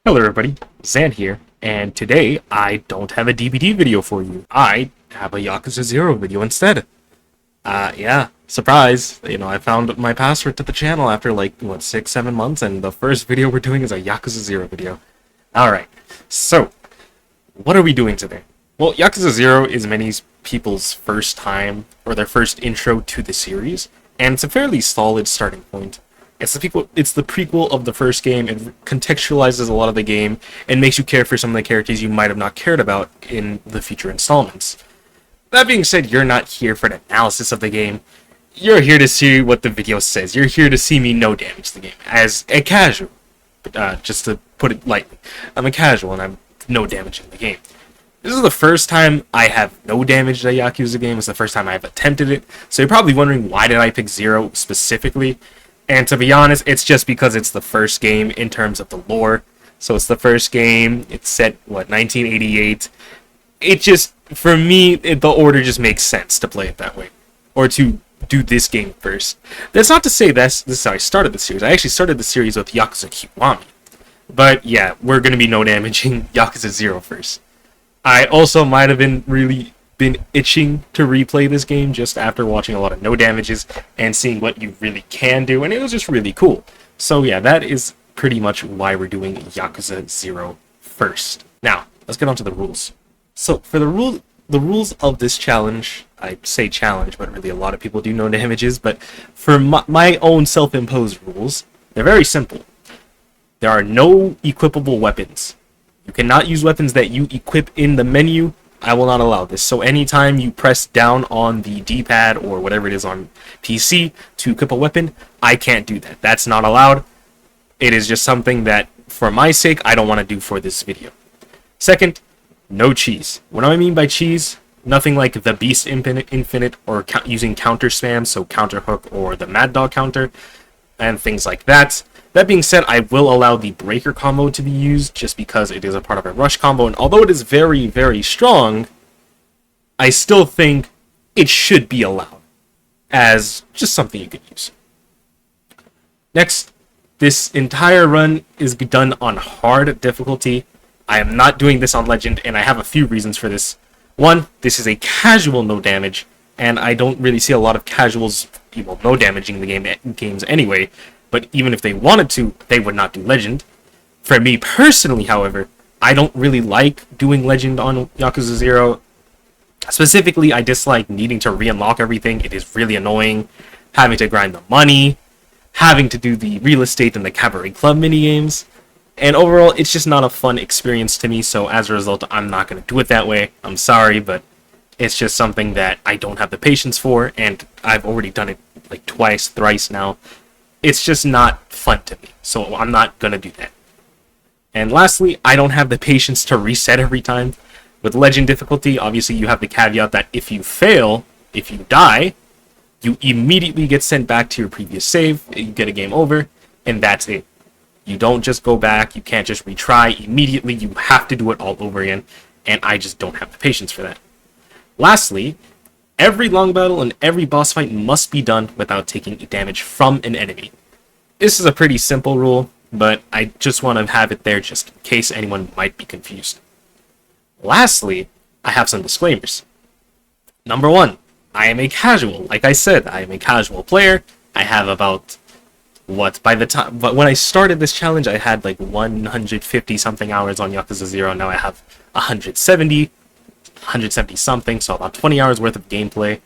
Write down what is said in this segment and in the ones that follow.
Hello everybody, Zan here, and today I don't have a DVD video for you. I have a Yakuza 0 video instead. Yeah, surprise. I found my password to the channel after like, 6, 7 months, and the first video we're doing is a Yakuza 0 video. Alright, so, what are we doing today? Well, Yakuza 0 is many people's first time, or their first intro to the series, and it's a fairly solid starting point. It's the prequel of the first game. It contextualizes a lot of the game and makes you care for some of the characters you might have not cared about in the future installments. That being said, you're not here for an analysis of the game. You're here to see what the video says. You're here to see me no damage the game as a casual. Just to put it lightly, I'm a casual and I'm no damaging the game. This is the first time I have no damage a Yakuza game. It's the first time I've attempted it. So you're probably wondering, why did I pick 0 specifically? And to be honest, it's just because it's the first game in terms of the lore. So it's the first game. It's set, 1988. It just, for me, the order just makes sense to play it that way. Or to do this game first. That's not to say this is how I started the series. I actually started the series with Yakuza Kiwami. But yeah, we're going to be no damaging Yakuza 0 first. I also might have been itching to replay this game just after watching a lot of no damages and seeing what you really can do, and it was just really cool. So yeah, that is pretty much why we're doing Yakuza 0 first. Now, let's get on to the rules. So for the rules of this challenge, I say challenge, but really a lot of people do no damages, but for my own self-imposed rules, they're very simple. There are no equipable weapons. You cannot use weapons that you equip in the menu. I will not allow this. So anytime you press down on the D-pad or whatever it is on PC to equip a weapon, I can't do that. That's not allowed. It is just something that, for my sake, I don't want to do for this video. Second, no cheese. What do I mean by cheese? Nothing like the Beast Infinite or using counter spam, so counter hook or the Mad Dog counter, and things like that. That being said, I will allow the breaker combo to be used just because it is a part of a rush combo, and although it is very, very strong, I still think it should be allowed as just something you could use. Next, this entire run is done on hard difficulty. I am not doing this on Legend, and I have a few reasons for this. One, this is a casual no damage, and I don't really see a lot of casuals, no damaging the games anyway. But even if they wanted to, they would not do Legend. For me personally, however, I don't really like doing Legend on Yakuza 0. Specifically, I dislike needing to re-unlock everything. It is really annoying. Having to grind the money. Having to do the real estate and the cabaret club minigames. And overall, it's just not a fun experience to me. So as a result, I'm not going to do it that way. I'm sorry, but it's just something that I don't have the patience for. And I've already done it like twice, thrice now. It's just not fun to me, so I'm not gonna do that. And lastly, I don't have the patience to reset every time. With Legend difficulty, obviously you have the caveat that if you fail, if you die, you immediately get sent back to your previous save, you get a game over, and that's it. You don't just go back, you can't just retry immediately, you have to do it all over again, and I just don't have the patience for that. Lastly, every long battle and every boss fight must be done without taking damage from an enemy. This is a pretty simple rule, but I just want to have it there just in case anyone might be confused. Lastly, I have some disclaimers. Number 1, I am a casual. Like I said, I am a casual player. I have about, but when I started this challenge, I had like 150 something hours on Yakuza 0. Now I have 170 something, so about 20 hours worth of gameplay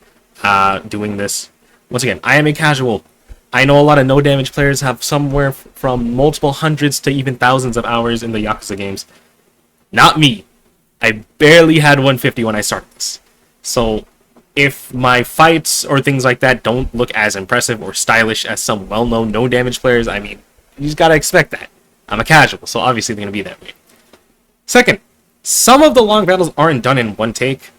doing this. Once again, I am a casual. I know a lot of no damage players have somewhere from multiple hundreds to even thousands of hours in the Yakuza games. Not me. I barely had 150 when I started this. So if my fights or things like that don't look as impressive or stylish as some well-known no damage players, I mean, you just gotta expect that. I'm a casual, so obviously they're gonna be that way. Second, some of the long battles aren't done in one take.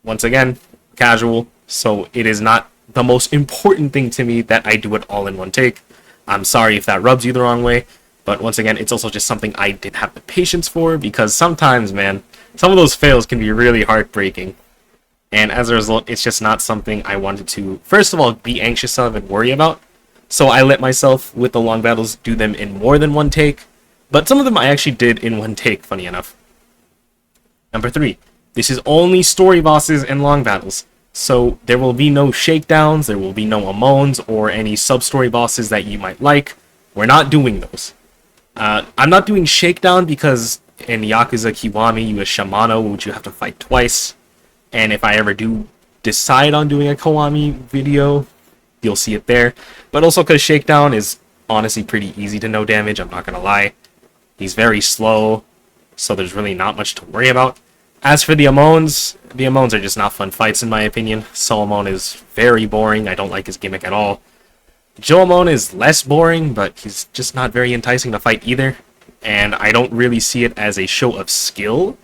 Once again, casual, so it is not the most important thing to me that I do it all in one take. I'm sorry if that rubs you the wrong way, but once again, it's also just something I didn't have the patience for, because sometimes, man, some of those fails can be really heartbreaking. And as a result, it's just not something I wanted to, first of all, be anxious of and worry about. So I let myself, with the long battles, do them in more than one take. But some of them I actually did in one take, funny enough. Number 3. This is only story bosses and long battles. So there will be no shakedowns, there will be no Amons or any sub-story bosses that you might like. We're not doing those. I'm not doing shakedown because in Yakuza Kiwami, you have Shamano, which you have to fight twice. And if I ever do decide on doing a Kiwami video, you'll see it there. But also because shakedown is honestly pretty easy to no damage, I'm not going to lie. He's very slow, so there's really not much to worry about. As for the Amons are just not fun fights in my opinion. Solomon is very boring, I don't like his gimmick at all. Joamon is less boring, but he's just not very enticing to fight either. And I don't really see it as a show of skill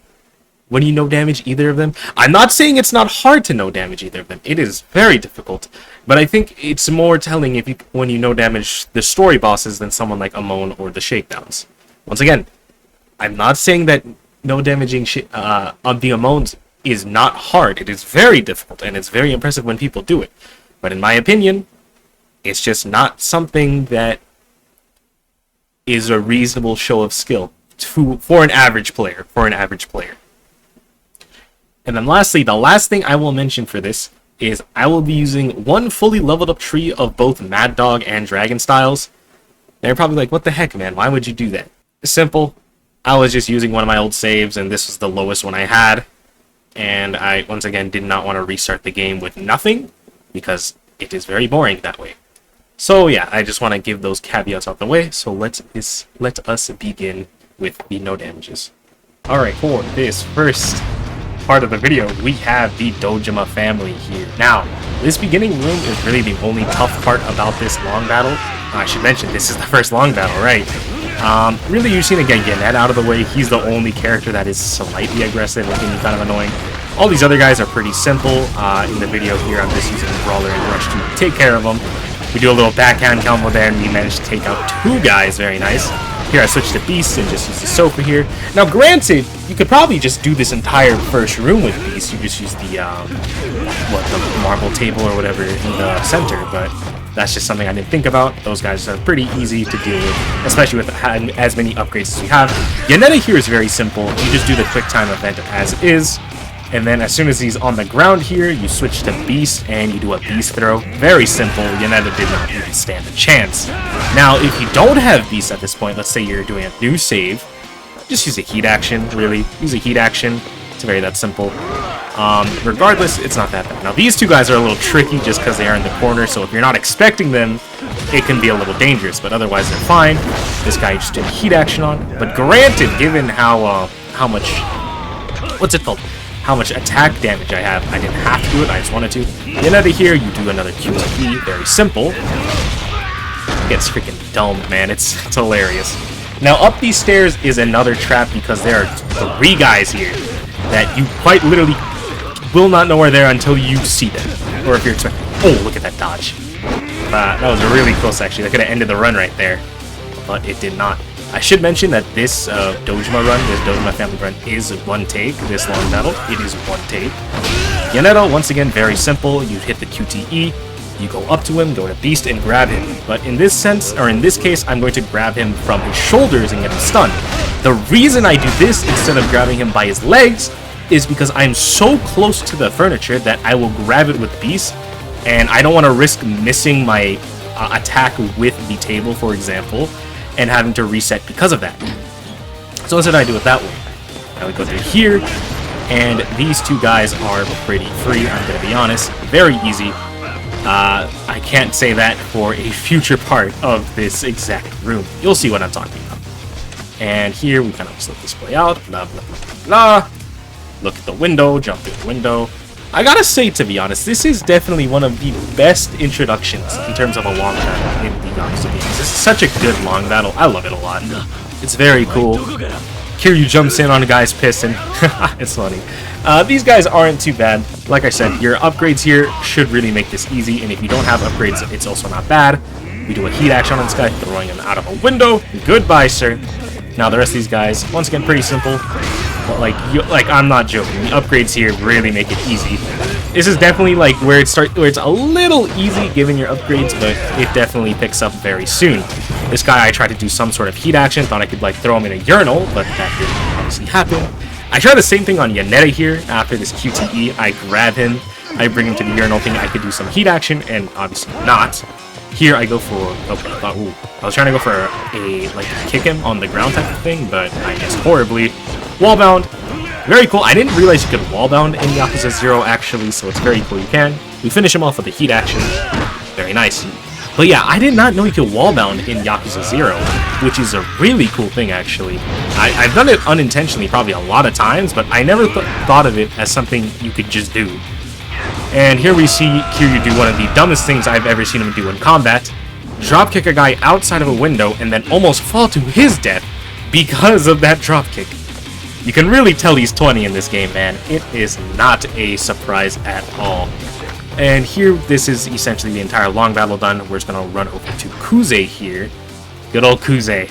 when you no damage either of them. I'm not saying it's not hard to no damage either of them. It is very difficult. But I think it's more telling when you no damage the story bosses than someone like Amon or the shakedowns. Once again, I'm not saying that no damaging of the Amons is not hard. It is very difficult, and it's very impressive when people do it. But in my opinion, it's just not something that is a reasonable show of skill for an average player. And then lastly, the last thing I will mention for this is I will be using one fully leveled up tree of both Mad Dog and Dragon styles. They're probably like, what the heck, man? Why would you do that? Simple. I was just using one of my old saves, and this was the lowest one I had. And I, once again, did not want to restart the game with nothing, because it is very boring that way. So yeah, I just want to give those caveats out the way, so let us begin with the no damages. Alright, for this first part of the video, we have the Dojima family here. Now, this beginning room is really the only tough part about this long battle. I should mention, this is the first long battle, right? Really, you just need to get Yanet out of the way. He's the only character that is slightly aggressive and can be kind of annoying. All these other guys are pretty simple. In the video here, I'm just using Brawler and Rush to take care of them. We do a little backhand combo there, and we managed to take out 2 guys. Very nice. Here I switch to Beast and just use the Sofa here. Now granted, you could probably just do this entire first room with Beast. You just use the, the marble table or whatever in the center, but that's just something I didn't think about. Those guys are pretty easy to deal with, especially with as many upgrades as you have. Yanetta here is very simple. You just do the quick time event as is, and then as soon as he's on the ground here, you switch to Beast and you do a Beast throw. Very simple. Yanetta did not even stand a chance. Now, if you don't have Beast at this point, let's say you're doing a new save, just use a heat action, really. Use a heat action. It's very that simple. Regardless, it's not that bad. Now, these 2 guys are a little tricky just because they are in the corner, so if you're not expecting them, it can be a little dangerous, but otherwise they're fine. This guy just did a heat action on. But granted, given how much... what's it called? How much attack damage I have, I didn't have to do it, I just wanted to. Get out of here, you do another QTE, very simple. It gets freaking domed, man, it's hilarious. Now, up these stairs is another trap because there are 3 guys here that you quite literally will not know where they're until you see them. Or if you're expecting... oh, look at that dodge. That was really close, actually. That could have ended the run right there, but it did not. I should mention that this Dojima run, this Dojima Family run, is one take. This long battle, it is one take. Yanetto, once again, very simple. You hit the QTE, you go up to him, go to Beast, and grab him. But in this sense, or in this case, I'm going to grab him from his shoulders and get him stunned. The reason I do this instead of grabbing him by his legs is because I'm so close to the furniture that I will grab it with Beast, and I don't want to risk missing my attack with the table, for example, and having to reset because of that. So instead I do it that way. Now we go through here, and these 2 guys are pretty free, I'm going to be honest. Very easy. I can't say that for a future part of this exact room. You'll see what I'm talking about. And here we kind of just let this play out. Blah, blah, blah, blah. Look at the window, jump through the window. I gotta say, to be honest, this is definitely one of the best introductions in terms of a long battle in the Yakuza games. This is such a good long battle. I love it a lot. It's very cool. Kiryu jumps in on a guy's pissing. It's funny. These guys aren't too bad. Like I said, your upgrades here should really make this easy, and if you don't have upgrades, it's also not bad. We do a heat action on this guy, throwing him out of a window. Goodbye, sir. Now, the rest of these guys, once again, pretty simple. But like I'm not joking. The upgrades here really make it easy. This is definitely like where it's a little easy given your upgrades, but it definitely picks up very soon. This guy, I tried to do some sort of heat action, thought I could like throw him in a urinal, but that didn't obviously happen. I tried the same thing on Yanetta here. After this QTE, I grab him, I bring him to the urinal, thinking I could do some heat action, and obviously not. Here I go for, okay, I was trying to go for a, like, kick him on the ground type of thing, but I missed horribly. Wallbound, very cool. I didn't realize you could wallbound in Yakuza 0 actually, so it's very cool you can. We finish him off with a heat action, very nice. But yeah, I did not know you could wallbound in Yakuza 0, which is a really cool thing actually. I've done it unintentionally probably a lot of times, but I never thought of it as something you could just do. And here we see Kiryu do one of the dumbest things I've ever seen him do in combat. Dropkick a guy outside of a window and then almost fall to his death because of that dropkick. You can really tell he's 20 in this game, man. It is not a surprise at all. And here, this is essentially the entire long battle done. We're just going to run over to Kuze here. Good old Kuze.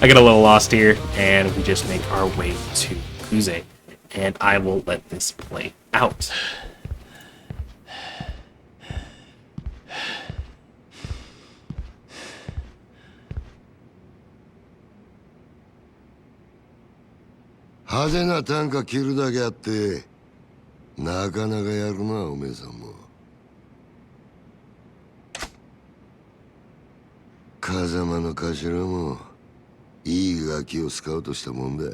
I get a little lost here, and we just make our way to Kuze. And I will let this play out. Haze na tanka kiru dake atte, nakanaka yaru na, ome-san mo. Kazama no kashira mo, ii gaki o tsukau shita mon da.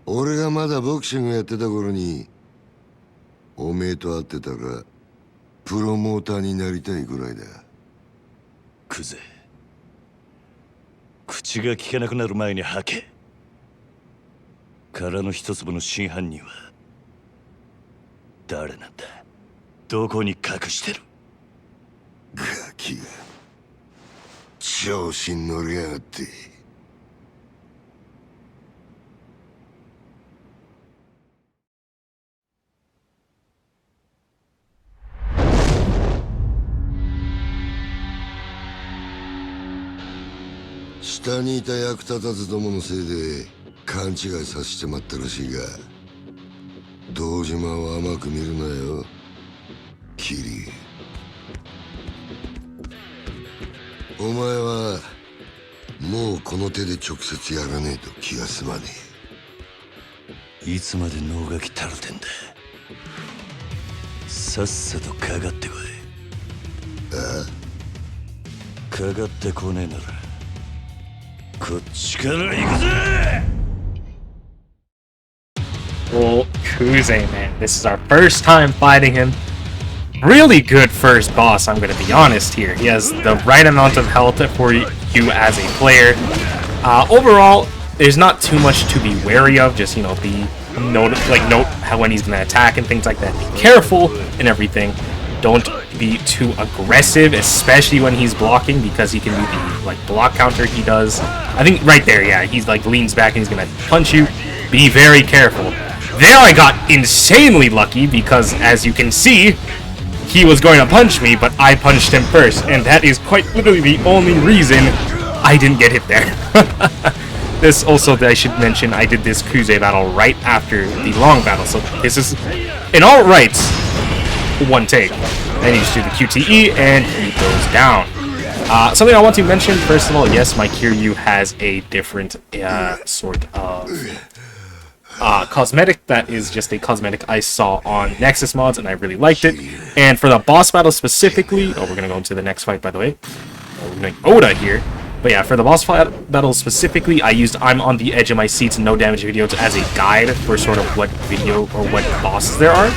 Ore ga mada boxing yatte ta koro ni, ome to atte ta ra, promoter ni naritai gurai da. Kuze. Kuchi ga kikenaku naru mae ni hake. 殻の一粒の真犯人は誰なんだ。どこに隠してる。ガキが調子に乗りやがって。下にいた役立たずどものせいで勘違いさせてまったらしいが、堂島を甘く見るなよ、キリ。お前はもうこの手で直接やらねえと気が済まねえ。いつまで能書きたるてんだ。さっさとかかってこい。ああ？かかってこねえならこっちから行くぜ。 Well, Kuze, man, this is our first time fighting him. Really good first boss, I'm gonna be honest here. He has the right amount of health for you as a player. Overall, there's not too much to be wary of. Just, you know, note how when he's gonna attack and things like that. Be careful and everything. Don't be too aggressive, especially when he's blocking, because he can do the like block counter he does. I think right there, yeah, he's like leans back and he's gonna punch you. Be very careful. There I got insanely lucky because, as you can see, he was going to punch me, but I punched him first, and that is quite literally the only reason I didn't get hit there. This also, I should mention, I did this Kuze battle right after the long battle, so this is, in all rights, one take. Then you just do the QTE, and he goes down. Something I want to mention, first of all, yes, my Kiryu has a different sort of cosmetic. That is just a cosmetic I saw on Nexus mods, and I really liked it. And for the boss battle specifically, we're gonna go into the next fight, by the way. We're doing Oda here. But yeah, for the boss battle specifically, I used I'm on the edge of my seats no damage videos as a guide for sort of what video or what bosses there are.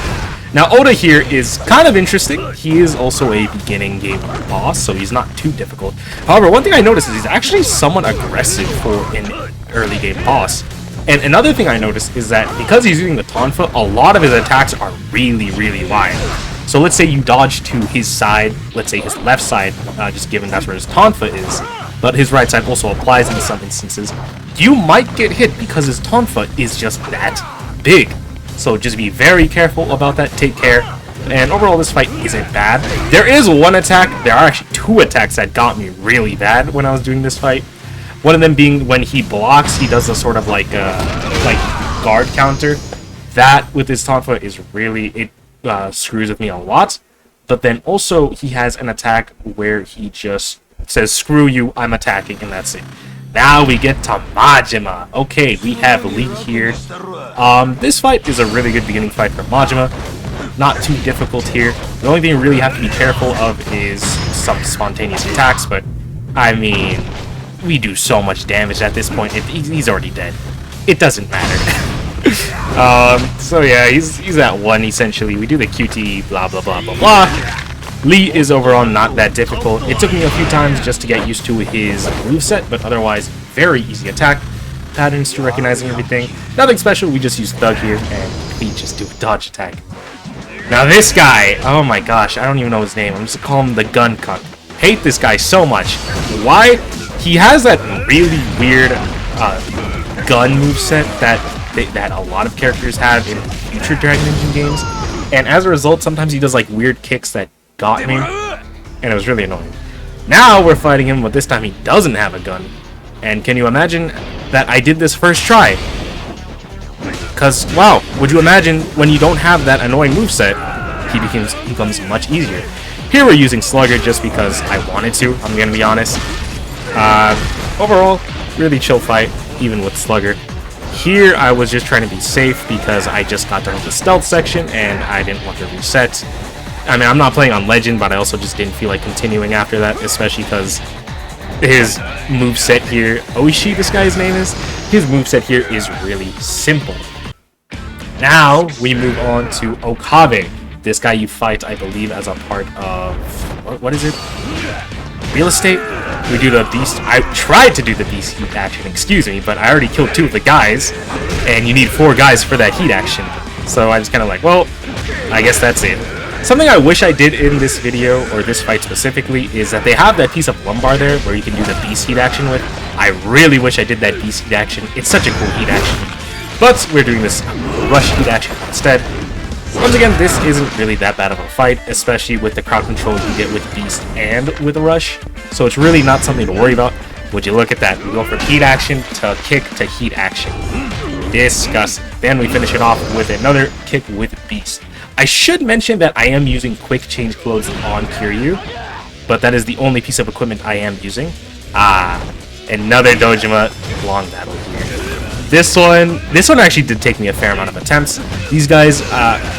Now, Oda here is kind of interesting. He is also a beginning game boss, so he's not too difficult. However, one thing I noticed is he's actually somewhat aggressive for an early game boss. And another thing I noticed is that because he's using the Tonfa, a lot of his attacks are really, really wide. So let's say you dodge to his side, let's say his left side, just given that's where his Tonfa is, but his right side also applies in some instances, you might get hit because his Tonfa is just that big. So just be very careful about that, take care. And overall, this fight isn't bad. There is one attack, there are actually two attacks that got me really bad when I was doing this fight. One of them being when he blocks, he does a sort of like guard counter. That with his Tonfa is really, it screws with me a lot. but then also he has an attack where he just says, screw you, I'm attacking, and that's it. Now we get to Majima. Okay, we have Lee here. This fight is a really good beginning fight for Majima. Not too difficult here. The only thing you really have to be careful of is some spontaneous attacks, but I mean, we do so much damage at this point. He's already dead. It doesn't matter. So yeah, he's at 1 essentially. We do the QT, blah blah blah blah blah. Lee is overall not that difficult. It took me a few times just to get used to his moveset, but otherwise very easy attack patterns to recognizing everything. Nothing special, we just use Thug here, and we just do a dodge attack. Now this guy, oh my gosh, I don't even know his name. I'm just gonna call him the gun cuck. Hate this guy so much. Why? He has that really weird gun moveset that a lot of characters have in future Dragon Engine games, and as a result, sometimes he does like weird kicks that got me, and it was really annoying. Now we're fighting him, but this time he doesn't have a gun. And can you imagine that I did this first try? Because, wow, would you imagine when you don't have that annoying moveset, he becomes much easier. Here we're using Slugger just because I wanted to, I'm gonna be honest. Overall, really chill fight, even with Slugger. Here I was just trying to be safe because I just got done with the stealth section and I didn't want to reset. I mean, I'm not playing on Legend, but I also just didn't feel like continuing after that, especially because his moveset here, Oishi, this guy's name is, his moveset here is really simple. Now, we move on to Okabe. This guy you fight, I believe, as a part of, what is it? Real Estate? We do the Beast, I tried to do the Beast Heat action, excuse me, but I already killed 2 of the guys, and you need 4 guys for that heat action. So I just kind of like, well, I guess that's it. Something I wish I did in this video, or this fight specifically, is that they have that piece of lumbar there where you can do the Beast Heat action with. I really wish I did that Beast Heat action. It's such a cool heat action. But we're doing this Rush Heat action instead. Once again, this isn't really that bad of a fight, especially with the crowd control you get with Beast and with a Rush. So it's really not something to worry about. Would you look at that? We go from heat action to kick to heat action. Disgusting. Then we finish it off with another kick with Beast. I should mention that I am using quick change clothes on Kiryu, but that is the only piece of equipment I am using. Another Dojima long battle here. This one actually did take me a fair amount of attempts. These guys,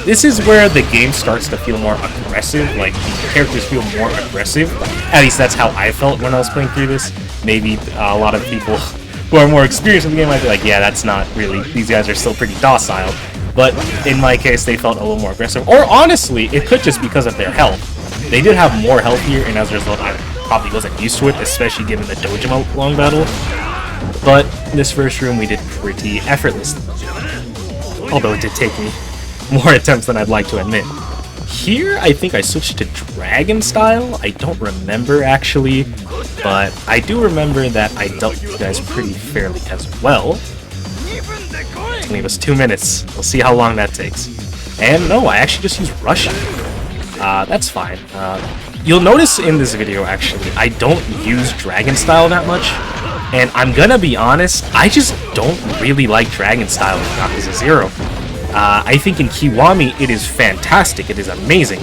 this is where the game starts to feel more aggressive, like the characters feel more aggressive. At least that's how I felt when I was playing through this. Maybe a lot of people who are more experienced in the game might be like, yeah, that's not really, these guys are still pretty docile. But in my case, they felt a little more aggressive. Or honestly, it could just because of their health. They did have more health here, and as a result, I probably wasn't used to it, especially given the Dojima long battle. But this first room we did pretty effortlessly. Although it did take me more attempts than I'd like to admit. Here, I think I switched to Dragon Style. I don't remember, actually. But I do remember that I dealt with you guys pretty fairly as well. It's gonna give us 2 minutes. We'll see how long that takes. And no, I actually just used Russian. That's fine. You'll notice in this video, actually, I don't use Dragon Style that much. And I'm gonna be honest, I just don't really like Dragon Style in Yakuza 0. I think in Kiwami it is fantastic, it is amazing.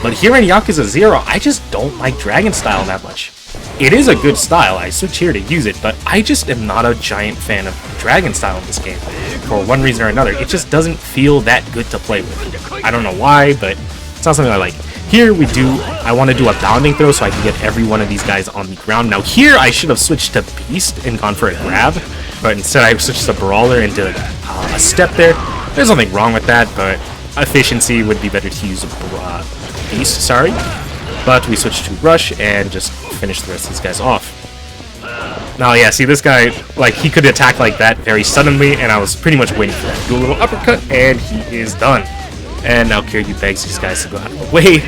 But here in Yakuza 0, I just don't like Dragon Style that much. It is a good style, I switch here to use it, but I just am not a giant fan of Dragon Style in this game. For one reason or another, it just doesn't feel that good to play with. I don't know why, but it's not something I like. Here I want to do a bounding throw so I can get every one of these guys on the ground. Now here I should have switched to Beast and gone for a grab, but instead I switched to Brawler and did a step there. There's nothing wrong with that, but efficiency would be better to use Beast, sorry. But we switched to Rush and just finished the rest of these guys off. Now yeah, see this guy, like he could attack like that very suddenly and I was pretty much waiting for that. Do a little uppercut and he is done. And now Kiryu begs these guys to go out of the way,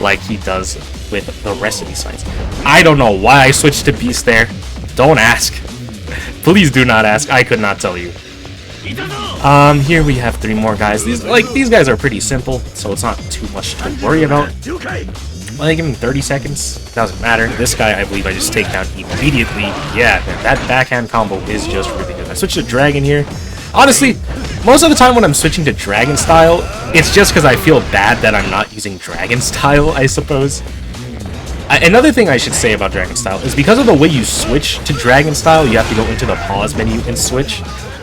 like he does with the rest of these fights. I don't know why I switched to Beast there. Don't ask. Please do not ask. I could not tell you. Here we have 3 more guys. These guys are pretty simple, so it's not too much to worry about. I give him 30 seconds. Doesn't matter. This guy, I believe I just take down immediately. Yeah, that backhand combo is just really good. I switched to Dragon here. Honestly, most of the time when I'm switching to Dragon Style, It's just because I feel bad that I'm not using Dragon Style, I suppose. Another thing I should say about Dragon Style is because of the way you switch to Dragon Style, you have to go into the pause menu and switch.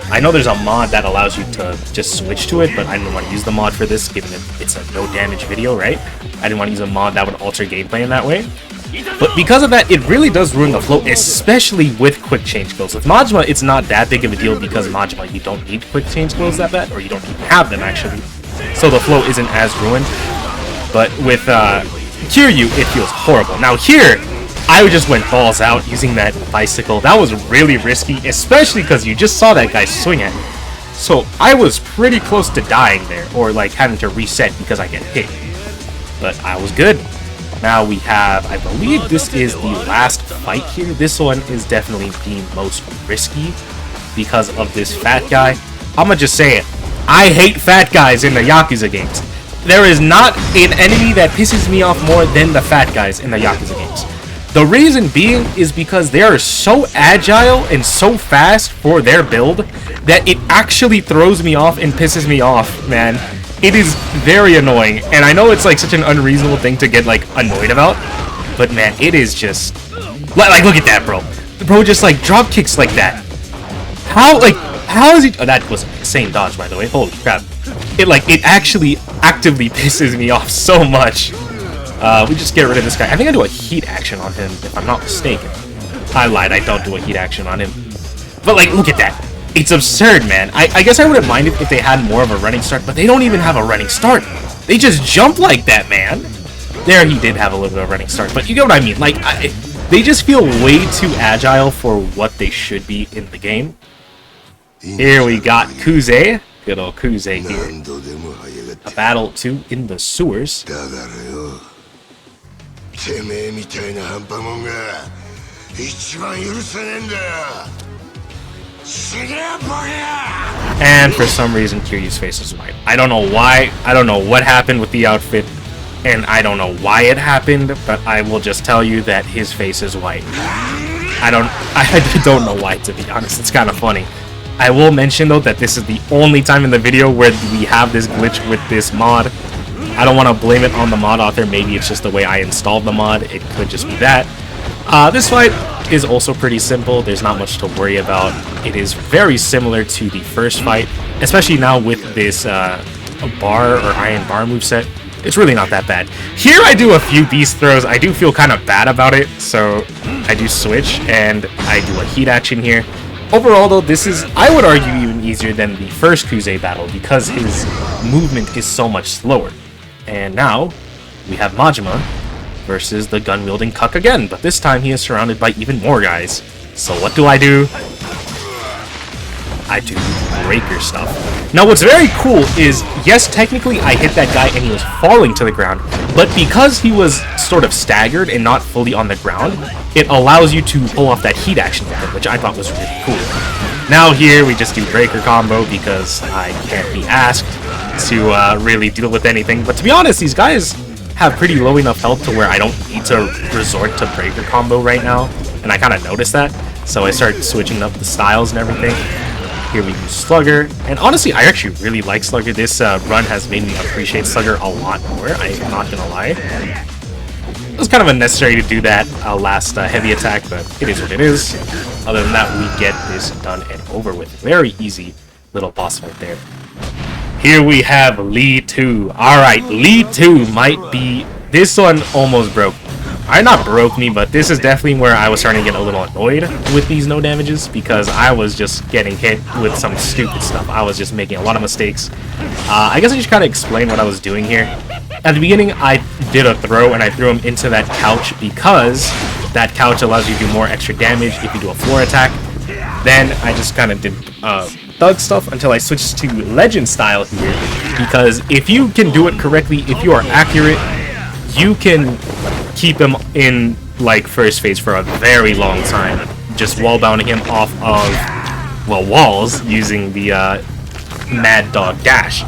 I know there's a mod that allows you to just switch to it, but I didn't want to use the mod for this, given that it's a no damage video, right? I didn't want to use a mod that would alter gameplay in that way. But because of that, it really does ruin the flow, especially with quick change skills. With Majima, it's not that big of a deal because Majima, you don't need quick change skills that bad, or you don't even have them, actually. So the flow isn't as ruined. But with Kiryu, it feels horrible. Now here, I just went balls out using that bicycle. That was really risky, especially because you just saw that guy swing at me. So I was pretty close to dying there, or like having to reset because I get hit. But I was good. Now we have, I believe this is the last fight here. This one is definitely the most risky because of this fat guy. I'ma just say it. I hate fat guys in the Yakuza games. There is not an enemy that pisses me off more than the fat guys in the Yakuza games. The reason being is because they are so agile and so fast for their build that it actually throws me off and pisses me off, man. It is very annoying, and I know it's like such an unreasonable thing to get like annoyed about, but man, it is just like look at that, bro. The bro just like drop kicks like that. How is he? Oh, that was an insane dodge, by the way. Holy crap! It actually actively pisses me off so much. We just get rid of this guy. I think I do a heat action on him, if I'm not mistaken. I lied. I don't do a heat action on him. But like, look at that. It's absurd, man. I guess I wouldn't mind it if they had more of a running start, but they don't even have a running start. They just jump like that, man. There, he did have a little bit of a running start, but you get what I mean. Like, they just feel way too agile for what they should be in the game. Here we got Kuze. Good old Kuze here. A battle 2 in the sewers. And for some reason, Kiryu's face is white. I don't know why. I don't know what happened with the outfit, and I don't know why it happened, but I will just tell you that his face is white. I don't know why, to be honest. It's kind of funny. I will mention, though, that this is the only time in the video where we have this glitch with this mod. I don't want to blame it on the mod author. Maybe it's just the way I installed the mod. It could just be that. This fight is also pretty simple. There's not much to worry about. It is very similar to the first fight, especially now with this bar or iron bar moveset. It's really not that bad. Here I do a few beast throws. I do feel kind of bad about it, so I do switch and I do a heat action here. Overall, though, this is, I would argue, even easier than the first Kuze battle because his movement is so much slower. And now we have Majima versus the gun-wielding cuck again, but this time he is surrounded by even more guys. So what do? I do breaker stuff. Now what's very cool is, yes, technically I hit that guy and he was falling to the ground, but because he was sort of staggered and not fully on the ground, it allows you to pull off that heat action with him, which I thought was really cool. Now here we just do breaker combo because I can't be asked to really deal with anything, but to be honest, these guys have pretty low enough health to where I don't need to resort to breaker combo right now, and I kind of noticed that, so I started switching up the styles and everything. Here we use Slugger, and honestly, I actually really like Slugger. This run has made me appreciate Slugger a lot more, I'm not gonna lie. It was kind of unnecessary to do that last heavy attack, but it is what it is. Other than that, we get this done and over with. Very easy little boss fight there. Here we have Lee 2. Alright, Lee 2 might be... This one almost broke. Not broke me, but this is definitely where I was starting to get a little annoyed with these no damages because I was just getting hit with some stupid stuff. I was just making a lot of mistakes. I guess I should kind of explain what I was doing here. At the beginning, I did a throw and I threw him into that couch because that couch allows you to do more extra damage if you do a floor attack. Then I just kind of did thug stuff until I switched to legend style here because if you can do it correctly, if you are accurate, you can keep him in like first phase for a very long time, just wall bounding him off of, well, walls using the Mad Dog Dash.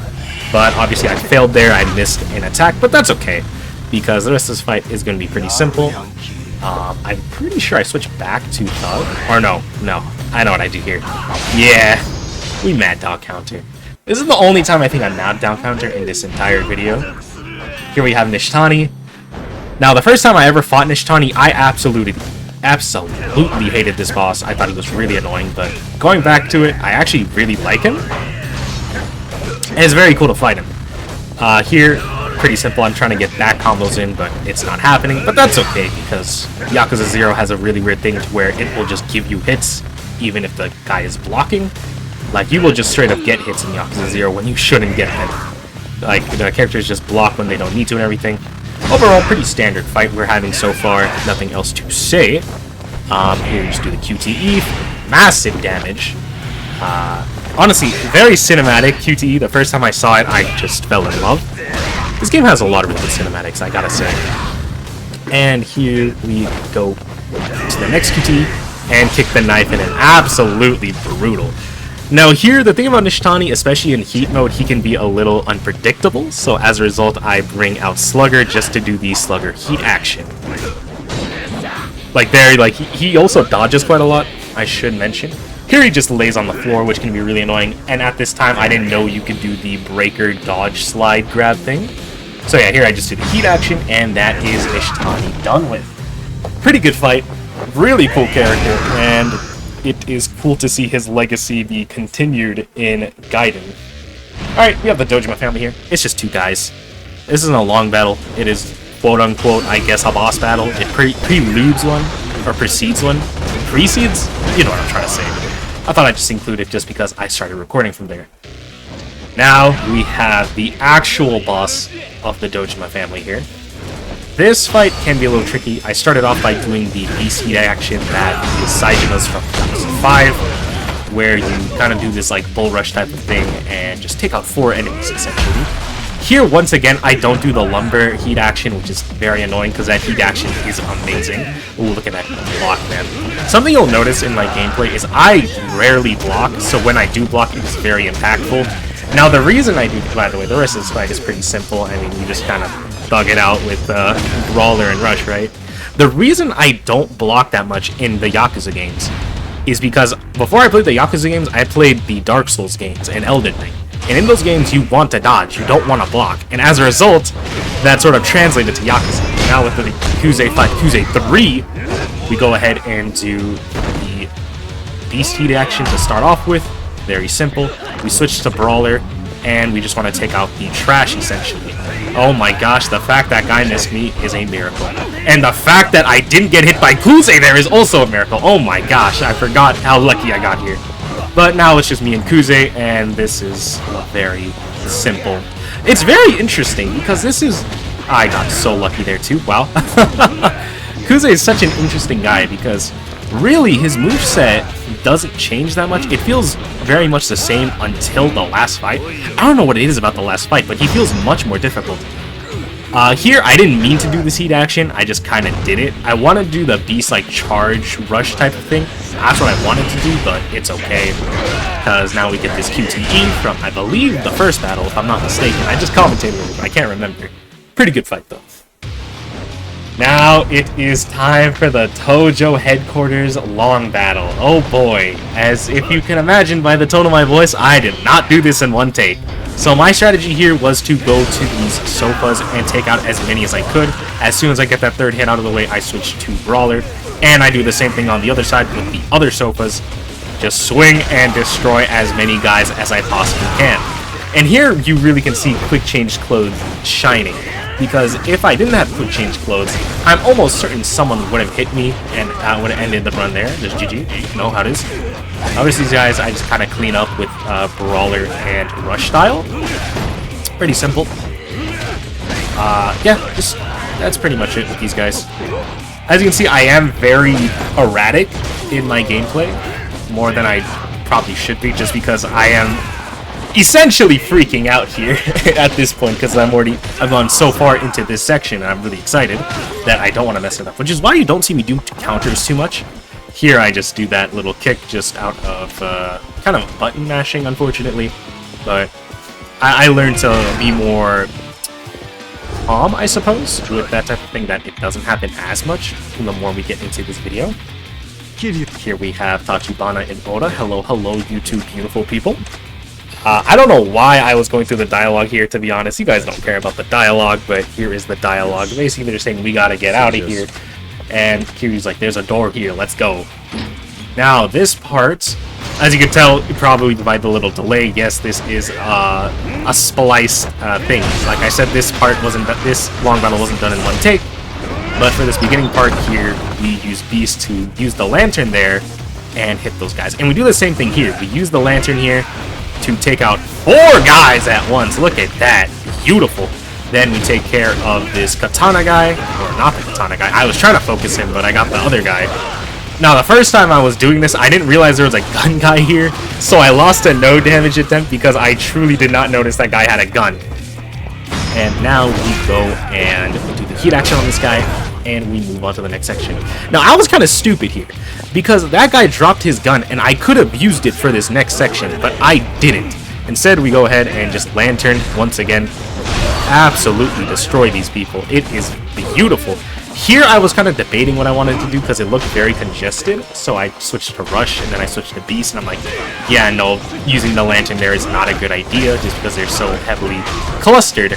But obviously I failed there, I missed an attack, but that's okay because the rest of this fight is going to be pretty simple. I'm pretty sure I switched back to Thug, or no, I know what I do here. Yeah, we Mad Dog counter. This is the only time I think I nabbed down counter in this entire video. Here we have Nishtani. Now, the first time I ever fought Nishtani, I absolutely hated this boss. I thought he was really annoying, but going back to it, I actually really like him. And it's very cool to fight him. Here, pretty simple. I'm trying to get back combos in, but it's not happening. But that's okay, because Yakuza 0 has a really weird thing where it will just give you hits, even if the guy is blocking. Like, you will just straight up get hits in Yakuza 0 when you shouldn't get them. Like, the characters just block when they don't need to and everything. Overall, pretty standard fight we're having so far. Nothing else to say. Here, just do the QTE. Massive damage. Honestly, very cinematic QTE. The first time I saw it, I just fell in love. This game has a lot of really good cinematics, I gotta say. And here we go to the next QTE and kick the knife in, and absolutely brutal. Now here, the thing about Nishtani, especially in heat mode, he can be a little unpredictable, so as a result, I bring out Slugger just to do the Slugger heat action. Like there, like he also dodges quite a lot, I should mention. Here he just lays on the floor, which can be really annoying, and at this time, I didn't know you could do the breaker dodge slide grab thing. So yeah, here I just do the heat action, and that is Nishtani done with. Pretty good fight, really cool character, and it is cool to see his legacy be continued in Gaiden. Alright, we have the Dojima family here. It's just two guys. This isn't a long battle. It is, quote-unquote, I guess, a boss battle. It preludes one, or precedes one. Precedes? You know what I'm trying to say. I thought I'd just include it just because I started recording from there. Now, we have the actual boss of the Dojima family here. This fight can be a little tricky. I started off by doing the beast heat action that is Saijima's from 2005, where you kind of do this like bull rush type of thing and just take out 4 enemies essentially. Here, once again, I don't do the lumber heat action, which is very annoying because that heat action is amazing. Ooh, look at that block, man. Something you'll notice in my gameplay is I rarely block, so when I do block, it's very impactful. Now, the reason I do, by the way, the rest of this fight is pretty simple. I mean, you just kind of thug it out with Brawler and Rush, right? The reason I don't block that much in the Yakuza games is because before I played the Yakuza games, I played the Dark Souls games and Elden Ring. And in those games, you want to dodge, you don't want to block. And as a result, that sort of translated to Yakuza. Now with the Kuze fight, Kuze 3, we go ahead and do the Beast Heat action to start off with. Very simple. We switch to Brawler, and we just want to take out the trash, essentially. Oh my gosh, the fact that guy missed me is a miracle. And the fact that I didn't get hit by Kuze there is also a miracle. Oh my gosh, I forgot how lucky I got here. But now it's just me and Kuze, and this is very simple. It's very interesting, because this is... I got so lucky there too, wow. Kuze is such an interesting guy, because really his moveset doesn't change that much. It feels very much the same until the last fight. I don't know what it is about the last fight, but he feels much more difficult. Here, I didn't mean to do this heat action, I just kind of did it. I want to do the beast, like, charge rush type of thing. That's what I wanted to do, but it's okay. Because now we get this QTE from, I believe, the first battle, if I'm not mistaken. I just commentated it, but I can't remember. Pretty good fight, though. Now it is time for the Tojo headquarters long battle. Oh boy, as if you can imagine by the tone of my voice, I did not do this in one take. So my strategy here was to go to these sofas and take out as many as I could. As soon as I get that third hit out of the way, I switch to Brawler. And I do the same thing on the other side with the other sofas. Just swing and destroy as many guys as I possibly can. And here you really can see Quick Change Clothes shining. Because if I didn't have Quick Change Clothes, I'm almost certain someone would have hit me and I would have ended the run there. Just GG. You know how it is. Obviously, these guys I just kind of clean up with Brawler and Rush style. Pretty simple. Yeah, just that's pretty much it with these guys. As you can see, I am very erratic in my gameplay. More than I probably should be, just because I am essentially freaking out here at this point, because I've gone so far into this section and I'm really excited that I don't want to mess it up, which is why you don't see me do counters too much. Here I just do that little kick just out of kind of button mashing, unfortunately, but I learned to be more calm, I suppose, with that type of thing, that it doesn't happen as much the more we get into this video. Here we have Tachibana and Oda. Hello, hello, you two beautiful people. I don't know why I was going through the dialogue here, to be honest. You guys don't care about the dialogue, but here is the dialogue. Basically, they're saying we gotta get out of here. And Kiryu's like, there's a door here, let's go. Now, this part, as you can tell, probably by the little delay, yes, this is a splice thing. Like I said, this long battle wasn't done in one take. But for this beginning part here, we use Beast to use the lantern there and hit those guys. And we do the same thing here. We use the lantern here to take out 4 guys at once. Look at that. Beautiful. Then we take care of this katana guy. Or not the katana guy. I was trying to focus him, but I got the other guy. Now, the first time I was doing this, I didn't realize there was a gun guy here. So I lost a no damage attempt because I truly did not notice that guy had a gun. And now we go and do the heat action on this guy. And we move on to the next section. Now, I was kind of stupid here, because that guy dropped his gun, and I could have used it for this next section, but I didn't. Instead, we go ahead and just lantern once again. Absolutely destroy these people. It is beautiful. Here, I was kind of debating what I wanted to do, because it looked very congested, so I switched to Rush, and then I switched to Beast, and I'm like, yeah, no, using the lantern there is not a good idea, just because they're so heavily clustered,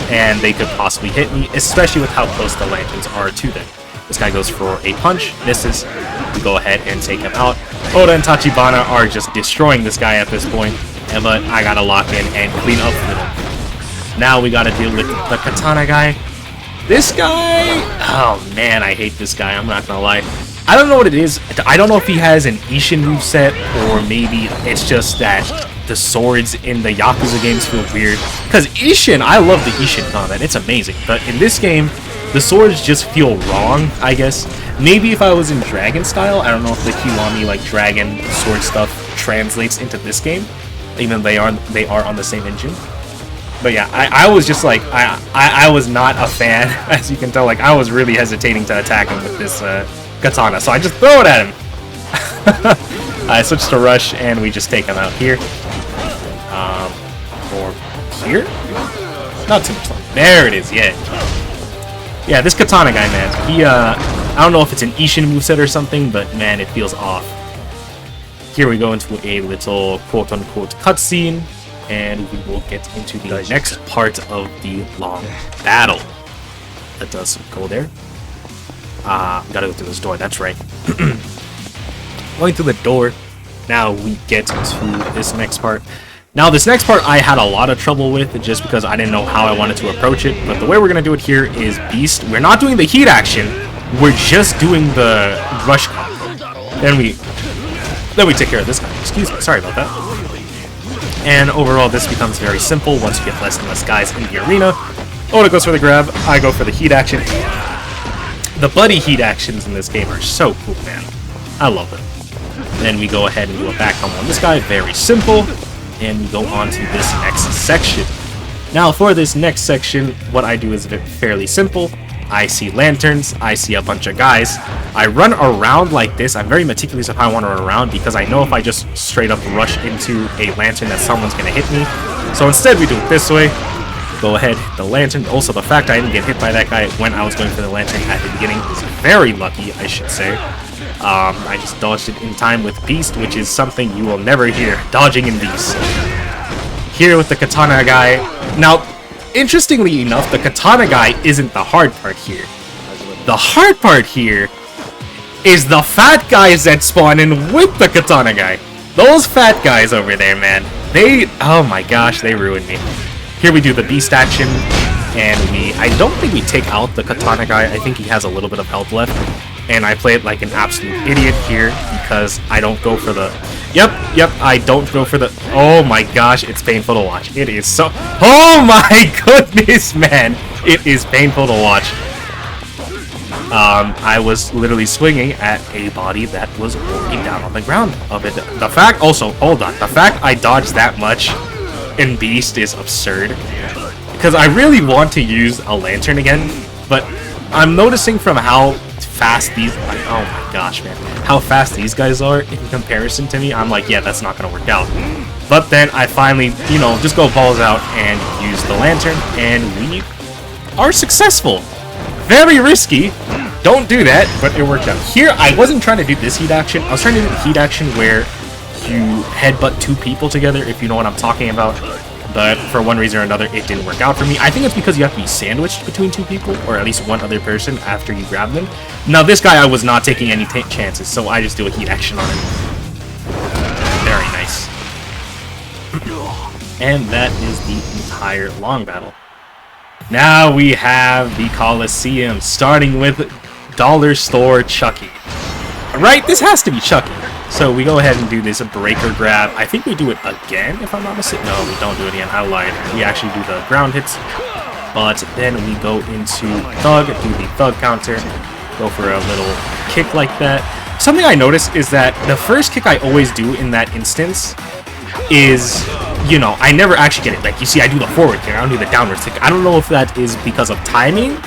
and they could possibly hit me, especially with how close the lanterns are to them. This guy goes for a punch, misses, we go ahead and take him out. Oda and Tachibana are just destroying this guy at this point, but I gotta lock in and clean up with him. Now we gotta deal with the katana guy. This guy, oh man, I hate this guy, I'm not gonna lie. I don't know what it is. I don't know if he has an Ishin moveset, or maybe it's just that the swords in the Yakuza games feel weird. Because Ishin, I love the Ishin combat, it's amazing. But in this game, the swords just feel wrong, I guess. Maybe if I was in Dragon style, I don't know if the Kiwami, like, Dragon sword stuff translates into this game. Even though they are on the same engine. But yeah, I was just like, I was not a fan, as you can tell. Like, I was really hesitating to attack him with this katana, so I just throw it at him. I switched to Rush, and we just take him out here. Or here? Not too much longer. There it is, yeah. Yeah, this katana guy, man, he, I don't know if it's an Ishin moveset or something, but man, it feels off. Here we go into a little quote-unquote cutscene. And we will get into the next part of the long battle. That does go there. Gotta go through this door, that's right. Going through the door, now we get to this next part. Now, this next part I had a lot of trouble with, just because I didn't know how I wanted to approach it. But the way we're gonna do it here is Beast. We're not doing the heat action, we're just doing the rush combo. Then we take care of this guy. Excuse me, sorry about that. And overall, this becomes very simple once you get less and less guys in the arena. Oda goes for the grab, I go for the heat action. The buddy heat actions in this game are so cool, man. I love them. Then we go ahead and do a back combo on this guy, very simple. And we go on to this next section. Now, for this next section, what I do is fairly simple. I see lanterns, I see a bunch of guys. I run around like this. I'm very meticulous of how I want to run around, because I know if I just straight up rush into a lantern that someone's going to hit me. So instead we do it this way. Go ahead, the lantern. Also, the fact I didn't get hit by that guy when I was going for the lantern at the beginning is very lucky, I should say. I just dodged it in time with Beast, which is something you will never hear. Dodging in Beast. Here with the katana guy. Now, interestingly enough, the katana guy isn't the hard part here. The hard part here is the fat guys that spawn in with the katana guy. Those fat guys over there, man. Oh my gosh, they ruined me. Here we do the Beast action, and I don't think we take out the katana guy. I think he has a little bit of health left. And I play it like an absolute idiot here, because I don't go for the... Yep, I don't go for the... Oh my gosh, it's painful to watch. It is so... Oh my goodness, man! It is painful to watch. I was literally swinging at a body that was already down on the ground of it. The fact... Also, hold on. The fact I dodged that much in Beast is absurd. Because I really want to use a lantern again, but I'm noticing from how fast these... Oh my gosh, man. How fast these guys are in comparison to me, I'm like, yeah, that's not going to work out. But then I finally, you know, just go balls out and use the lantern, and we are successful. Very risky. Don't do that, but it worked out. Here, I wasn't trying to do this heat action. I was trying to do the heat action where you headbutt two people together, if you know what I'm talking about. But for one reason or another, it didn't work out for me. I think it's because you have to be sandwiched between two people, or at least one other person after you grab them. Now, this guy, I was not taking any chances, so I just do a heat action on him. Very nice. And that is the entire long battle. Now we have the Coliseum, starting with Dollar Store Chucky. Right, this has to be Chucky. So we go ahead and do this breaker grab. I think we do it again, if I'm not mistaken. No, we don't do it again. I lied. We actually do the ground hits. But then we go into Thug, do the Thug counter, go for a little kick like that. Something I noticed is that the first kick I always do in that instance is, you know, I never actually get it. Like, you see, I do the forward kick, I don't do the downward kick. I don't know if that is because of timing,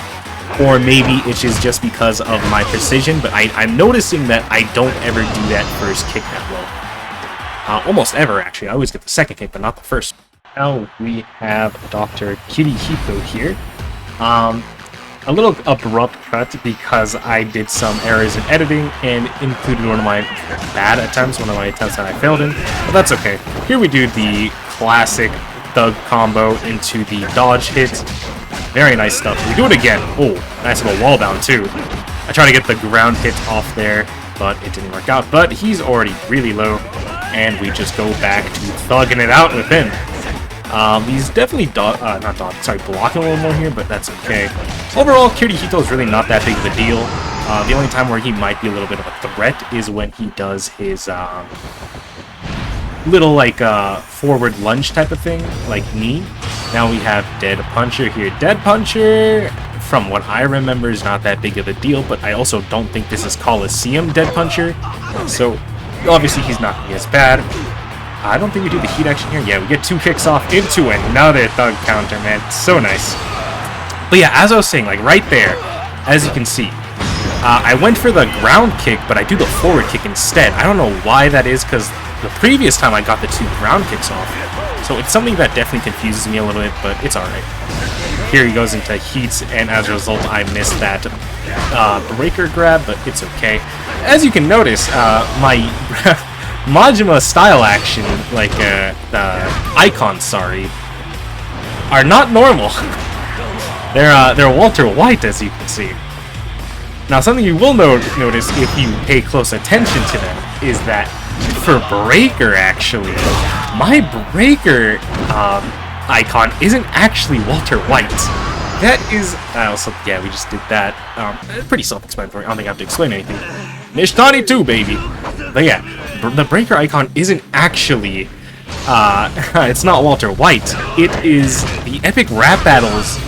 or maybe it's just because of my precision, but I'm noticing that I don't ever do that first kick that well. Almost ever, actually. I always get the second kick, but not the first. Now we have Dr. Kirihito here. A little abrupt cut because I did some errors in editing and included one of my bad attempts, one of my attempts that I failed in, but that's okay. Here we do the classic Thug combo into the dodge hit. Very nice stuff. We do it again. Oh, nice little wall bound too. I try to get the ground hit off there, but it didn't work out. But he's already really low, and we just go back to thugging it out with him. He's definitely blocking a little more here, but that's okay. Overall, Kirihito is really not that big of a deal. The only time where he might be a little bit of a threat is when he does his little like forward lunge type of thing, like knee. Now we have Dead Puncher here. Dead Puncher, from what I remember, is not that big of a deal, but I also don't think this is Coliseum Dead Puncher, so obviously he's not as bad. I don't think we do the heat action here. Yeah, we get two kicks off into another Thug counter, man. So nice. But yeah, as I was saying, like right there, as you can see, I went for the ground kick, but I do the forward kick instead. I don't know why that is, because the previous time I got the two ground kicks off. So it's something that definitely confuses me a little bit, but it's alright. Here he goes into heats, and as a result, I missed that breaker grab, but it's okay. As you can notice, my Majima style action, like icons, sorry, are not normal. They're Walter White, as you can see. Now, something you will notice if you pay close attention to them is that for breaker, actually, my breaker icon isn't actually Walter White. That is also, yeah, we just did that. Pretty self-explanatory. I don't think I have to explain anything. Nishtani too, baby. But yeah, the breaker icon isn't actually it's not Walter White. It is the Epic Rap Battles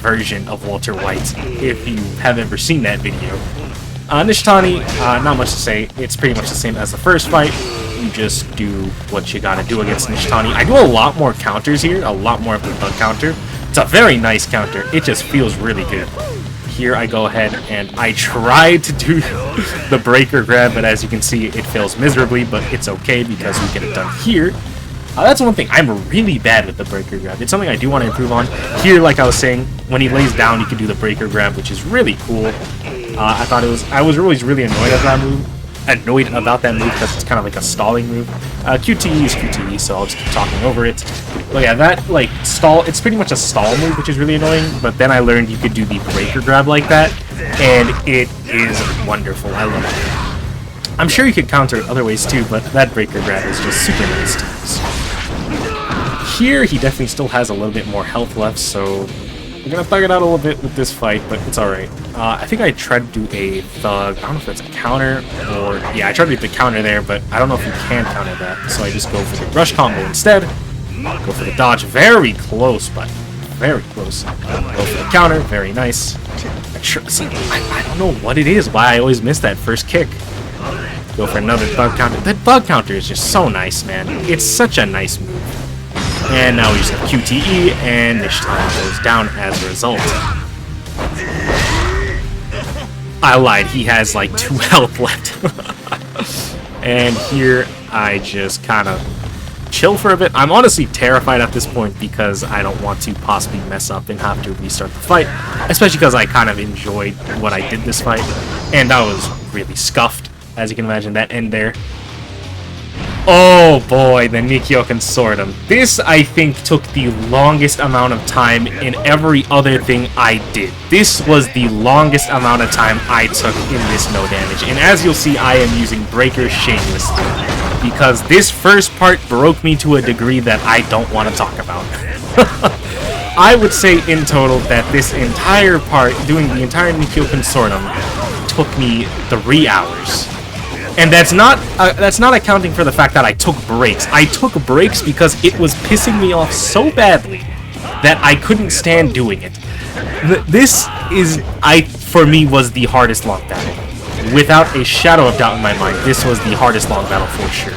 version of Walter White, if you have ever seen that video. Nishtani, not much to say. It's pretty much the same as the first fight. You just do what you gotta do against Nishtani. I do a lot more counters here, a lot more of the Thug counter. It's a very nice counter. It just feels really good. Here I go ahead and I tried to do the breaker grab, but as you can see, it fails miserably, but it's okay because we get it done here. That's one thing. I'm really bad with the breaker grab. It's something I do want to improve on. Here, like I was saying, when he lays down, you can do the breaker grab, which is really cool. I was always really annoyed at that move. Annoyed about that move because it's kind of like a stalling move. QTE is QTE, so I'll just keep talking over it. But yeah, that like stall, it's pretty much a stall move, which is really annoying. But then I learned you could do the breaker grab like that, and it is wonderful. I love it. I'm sure you could counter it other ways too, but that breaker grab is just super nice to use. Here, he definitely still has a little bit more health left, so we're gonna thug it out a little bit with this fight, but it's alright. I think I tried to do a thug, I don't know if that's a counter, or, yeah, I tried to do the counter there, but I don't know if you can counter that, so I just go for the rush combo instead. Go for the dodge, very close, but very close. Go for the counter, very nice. See, I don't know what it is, why I always miss that first kick. Go for another thug counter. That thug counter is just so nice, man. It's such a nice move. And now we just have QTE, and Nishtani goes down as a result. I lied, he has like 2 health left. And here, I just kind of chill for a bit. I'm honestly terrified at this point because I don't want to possibly mess up and have to restart the fight. Especially because I kind of enjoyed what I did this fight. And I was really scuffed, as you can imagine, that end there. Oh boy, the Nikio Consortium. This, I think, took the longest amount of time in every other thing I did. This was the longest amount of time I took in this no damage. And as you'll see, I am using Breaker shamelessly. Because this first part broke me to a degree that I don't want to talk about. I would say in total that this entire part, doing the entire Nikio Consortium, took me 3 hours. And that's not accounting for the fact that I took breaks. I took breaks because it was pissing me off so badly that I couldn't stand doing it. This is, for me, was the hardest long battle. Without a shadow of doubt in my mind, this was the hardest long battle for sure.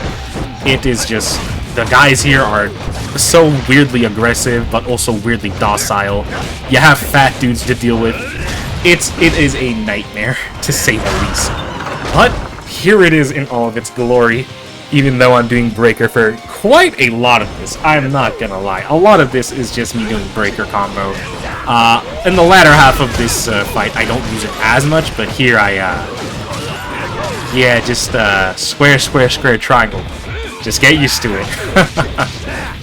It is just, the guys here are so weirdly aggressive, but also weirdly docile. You have fat dudes to deal with. It is a nightmare, to say the least. But here it is in all of its glory, even though I'm doing Breaker for quite a lot of this. I'm not gonna lie. A lot of this is just me doing Breaker combo. In the latter half of this fight, I don't use it as much, but here yeah, just square, square, square, triangle. Just get used to it.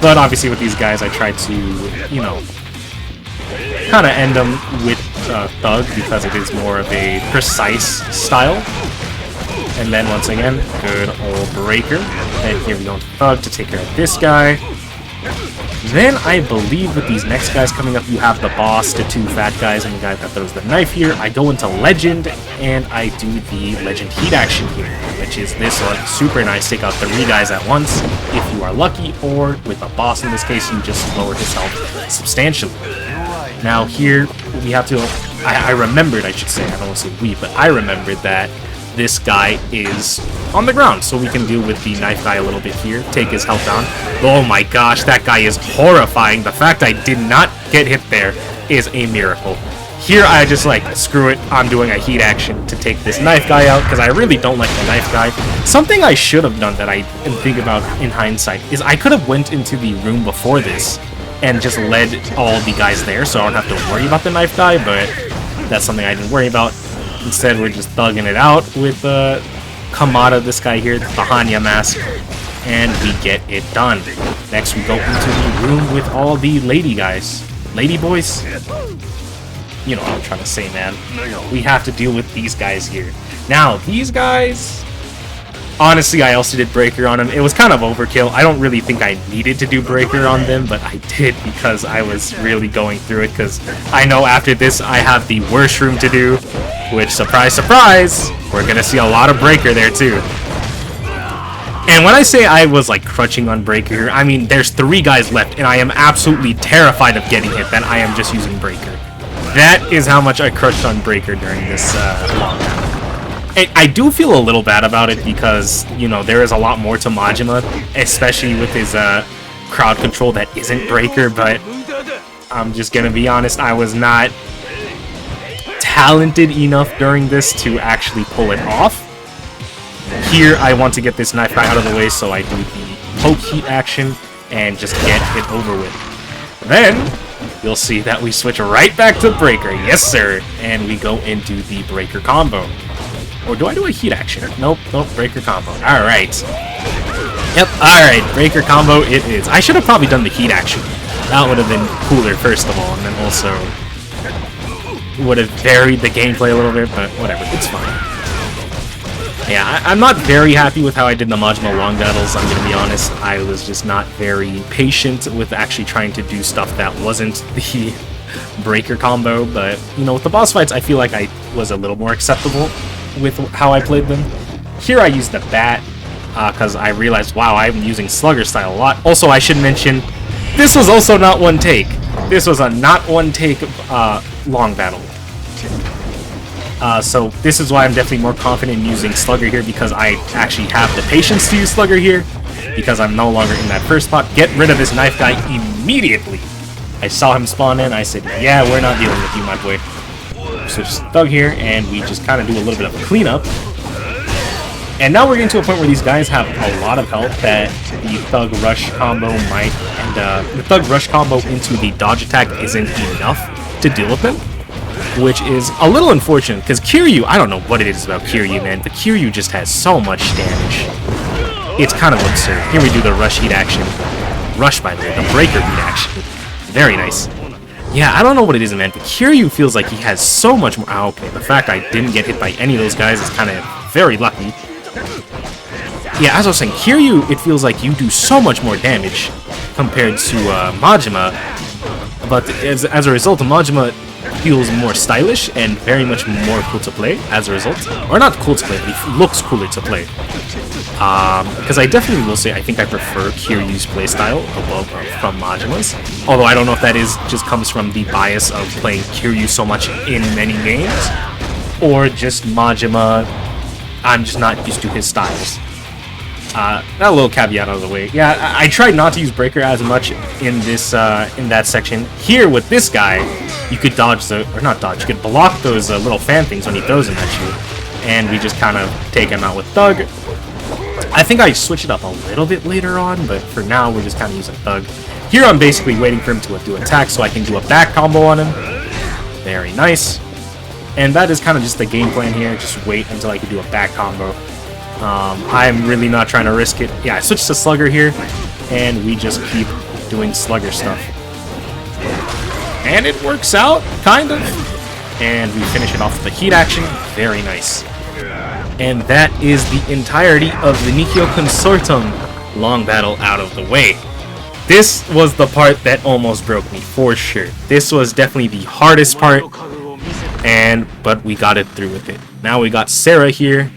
But obviously with these guys, I try to, you know, kind of end them with Thug because it is more of a precise style. And then once again, good old Breaker. And here we go, Thug to take care of this guy. Then I believe with these next guys coming up, you have the boss, the 2 fat guys, and the guy that throws the knife here. I go into Legend, and I do the Legend heat action here, which is this one. Super nice. Take out 3 guys at once if you are lucky, or with a boss in this case, you just lower his health substantially. Now here, we have to... I remembered, I should say, I don't want to say we, but I remembered that this guy is on the ground, so we can deal with the knife guy a little bit here, take his health down. Oh my gosh, that guy is horrifying. The fact I did not get hit there is a miracle. Here I just like, screw it, I'm doing a heat action to take this knife guy out, because I really don't like the knife guy. Something I should have done that I think about in hindsight is I could have went into the room before this and just led all the guys there, so I don't have to worry about the knife guy, but that's something I didn't worry about. Instead, we're just thugging it out with Kamada, this guy here, the Hanya mask, and we get it done. Next, we go into the room with all the lady guys. Lady boys? You know what I'm trying to say, man. We have to deal with these guys here. Now, these guys... Honestly, I also did Breaker on them. It was kind of overkill. I don't really think I needed to do Breaker on them, but I did because I was really going through it, because I know after this I have the worst room to do, which, surprise, surprise, we're gonna see a lot of Breaker there too. And when I say I was like crutching on Breaker, I mean there's 3 guys left, and I am absolutely terrified of getting hit, then I am just using Breaker. That is how much I crutched on Breaker during this long battle. I do feel a little bad about it because, you know, there is a lot more to Majima, especially with his crowd control that isn't Breaker, but I'm just gonna be honest, I was not talented enough during this to actually pull it off. Here, I want to get this knife guy out of the way, so I do the poke heat action and just get it over with. Then, you'll see that we switch right back to Breaker, yes sir, and we go into the Breaker combo. Or do I do a heat action? Nope, Breaker combo. Alright. Yep, alright, Breaker combo it is. I should have probably done the heat action. That would have been cooler, first of all, and then also would have varied the gameplay a little bit, but whatever, it's fine. Yeah, I'm not very happy with how I did the Majima long battles, I'm gonna be honest. I was just not very patient with actually trying to do stuff that wasn't the Breaker combo, but, you know, with the boss fights, I feel like I was a little more acceptable with how I played them. Here I used the bat, because I realized, wow, I'm using Slugger style a lot. Also, I should mention, this was also not one take. This was a not one take long battle. So this is why I'm definitely more confident in using Slugger here, because I actually have the patience to use Slugger here, because I'm no longer in that first spot. Get rid of this knife guy immediately. I saw him spawn in, I said, yeah, we're not dealing with you, my boy. Switch Thug here, and we just kind of do a little bit of a cleanup. And now we're getting to a point where these guys have a lot of health that the Thug Rush combo might, and the Thug Rush combo into the dodge attack isn't enough to deal with them, which is a little unfortunate, because Kiryu, I don't know what it is about Kiryu, man, but Kiryu just has so much damage. it's kind of absurd. Here we do the rush heat action. Rush, by the way, the breaker heat action. Very nice. Yeah, I don't know what it is, man, but Kiryu feels like he has so much more... Ah, okay, the fact I didn't get hit by any of those guys is kind of very lucky. Yeah, as I was saying, Kiryu, it feels like you do so much more damage compared to Majima, but as a result, Majima feels more stylish and very much more cool to play as a result. Or not cool to play, but he looks cooler to play. Because I definitely will say I think I prefer Kiryu's playstyle above from Majima's. Although I don't know if that just comes from the bias of playing Kiryu so much in many games, or just Majima, I'm just not used to his styles. That little caveat out of the way. Yeah, I tried not to use Breaker as much in this in that section. Here with this guy, you could dodge you could block those little fan things when he throws them at you, and we just kind of take him out with Thug. I think I switch it up a little bit later on, but for now we're just kind of using Thug. Here I'm basically waiting for him to do attack so I can do a back combo on him. Very nice. And that is kind of just the game plan here. Just wait until I can do a back combo. I'm really not trying to risk it. Yeah, I switched to Slugger here, and we just keep doing Slugger stuff. And it works out, kind of. And we finish it off with the heat action. Very nice. And that is the entirety of the Nikyo Consortum long battle out of the way. This was the part that almost broke me, for sure. This was definitely the hardest part, but we got it through with it. Now we got Sera here.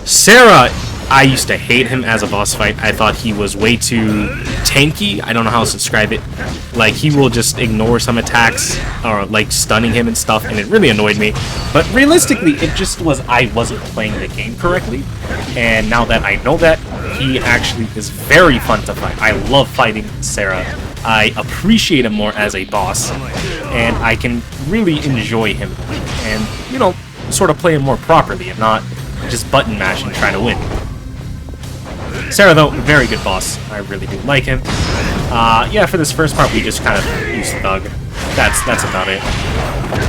Sera, I used to hate him as a boss fight. I thought he was way too tanky. I don't know how else to describe it. Like, he will just ignore some attacks, or like stunning him and stuff, and it really annoyed me. But realistically, it just was I wasn't playing the game correctly. And now that I know that, he actually is very fun to fight. I love fighting Sera. I appreciate him more as a boss, and I can really enjoy him. And, you know, sort of play him more properly and not just button mash and try to win. Sera, though, very good boss. I really do like him. Yeah, for this first part, we just kind of use Thug. That's about it.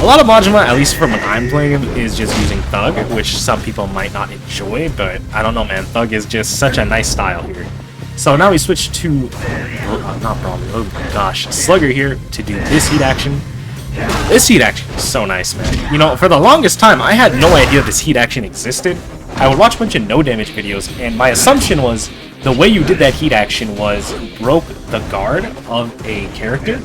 A lot of Majima, at least from when I'm playing him, is just using Thug, which some people might not enjoy, but I don't know, man. Thug is just such a nice style here. So now we switch to... not Brawler, oh my gosh. Slugger here to do this heat action. This heat action is so nice, man. You know, for the longest time, I had no idea this heat action existed. I would watch a bunch of no damage videos, and my assumption was the way you did that heat action was you broke the guard of a character,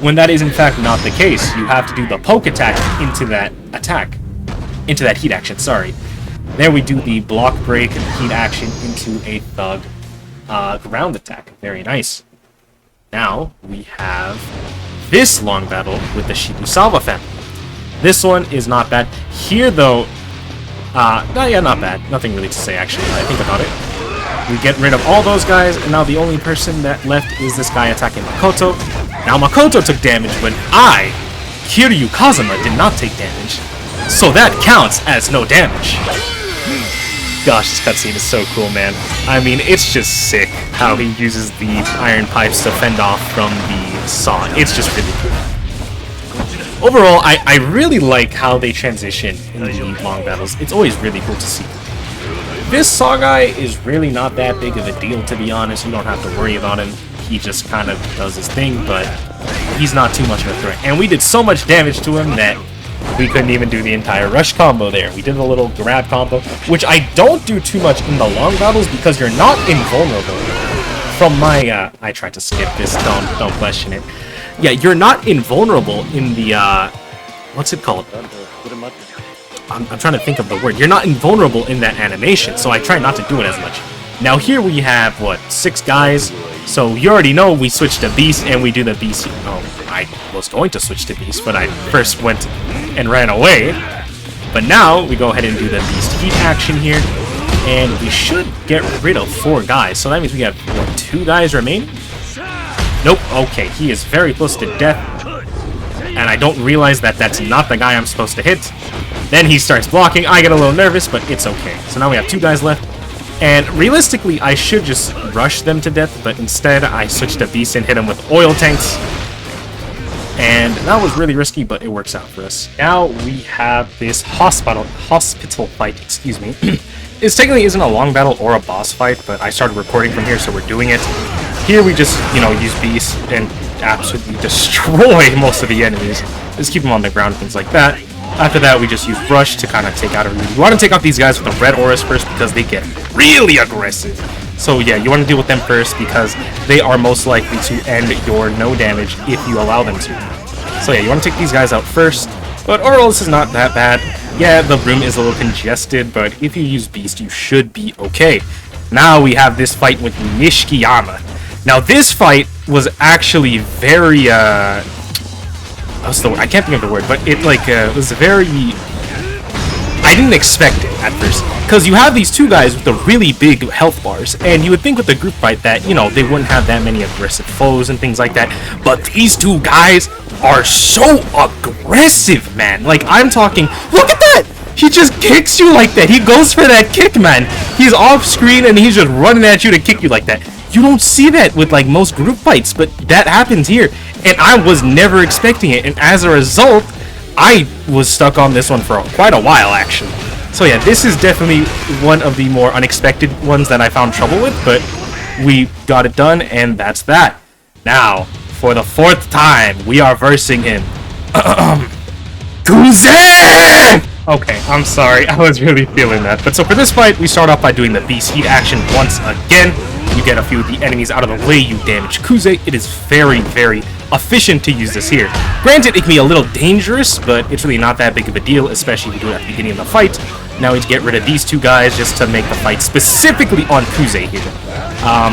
when that is in fact not the case. You have to do the poke attack into that heat action, sorry. There we do the block break heat action into a Thug ground attack. Very nice. Now we have this long battle with the Shibusawa family. This one is not bad. Here though, yeah, not bad. Nothing really to say, actually, when I think about it. We get rid of all those guys, and now the only person that left is this guy attacking Makoto. Now, Makoto took damage when I, Kiryu Kazuma, did not take damage. So that counts as no damage. Gosh, this cutscene is so cool, man. I mean, it's just sick how he uses the iron pipes to fend off from the saw. It's just really cool. Overall, I really like how they transition in the long battles. It's always really cool to see. This Saw guy is really not that big of a deal, to be honest. You don't have to worry about him. He just kind of does his thing, but he's not too much of a threat. And we did so much damage to him that we couldn't even do the entire rush combo there. We did a little grab combo, which I don't do too much in the long battles because you're not invulnerable. From my, I tried to skip this, don't question it. Yeah, you're not invulnerable in the, what's it called? I'm trying to think of the word. You're not invulnerable in that animation, so I try not to do it as much. Now here we have, what, 6 guys? So you already know we switched to Beast, and we do the Beast. Oh, I was going to switch to Beast, but I first went and ran away. But now we go ahead and do the Beast heat action here, and we should get rid of 4 guys. So that means we have, what, 2 guys remaining? Nope, okay, he is very close to death, and I don't realize that that's not the guy I'm supposed to hit. Then he starts blocking, I get a little nervous, but it's okay. So now we have 2 guys left, and realistically, I should just rush them to death, but instead I switched to Beast and hit him with oil tanks. And that was really risky, but it works out for us. Now we have this hospital fight, excuse me. technically isn't a long battle or a boss fight, but I started recording from here, so we're doing it. Here we just, you know, use Beast and absolutely destroy most of the enemies. Just keep them on the ground, things like that. After that, we just use Rush to kind of take out everything. You want to take out these guys with the red auras first because they get really aggressive. So yeah, you want to deal with them first because they are most likely to end your no damage if you allow them to. So yeah, you want to take these guys out first. But overall, this is not that bad. Yeah, the room is a little congested, but if you use Beast, you should be okay. Now we have this fight with Nishikiyama. Now this fight was actually very, what's the word? I can't think of the word, but it was very... I didn't expect it at first, because you have these two guys with the really big health bars, and you would think with the group fight that, you know, they wouldn't have that many aggressive foes and things like that, but these two guys are so aggressive, man. Like, I'm talking, look at that! He just kicks you like that. He goes for that kick, man. He's off screen and he's just running at you to kick you like that. You don't see that with like most group fights, but that happens here, and I was never expecting it, and as a result, I was stuck on this one for quite a while, actually. So yeah, this is definitely one of the more unexpected ones that I found trouble with, but we got it done, and that's that. Now, for the 4th time, we are versing him. Kuze! Okay, I'm sorry, I was really feeling that. But so for this fight, we start off by doing the Beast Heat action once again. You get a few of the enemies out of the way, you damage Kuze. It is very, very efficient to use this here. Granted, it can be a little dangerous, but it's really not that big of a deal, especially if you do it at the beginning of the fight. Now we need to get rid of these two guys just to make the fight specifically on Kuze here.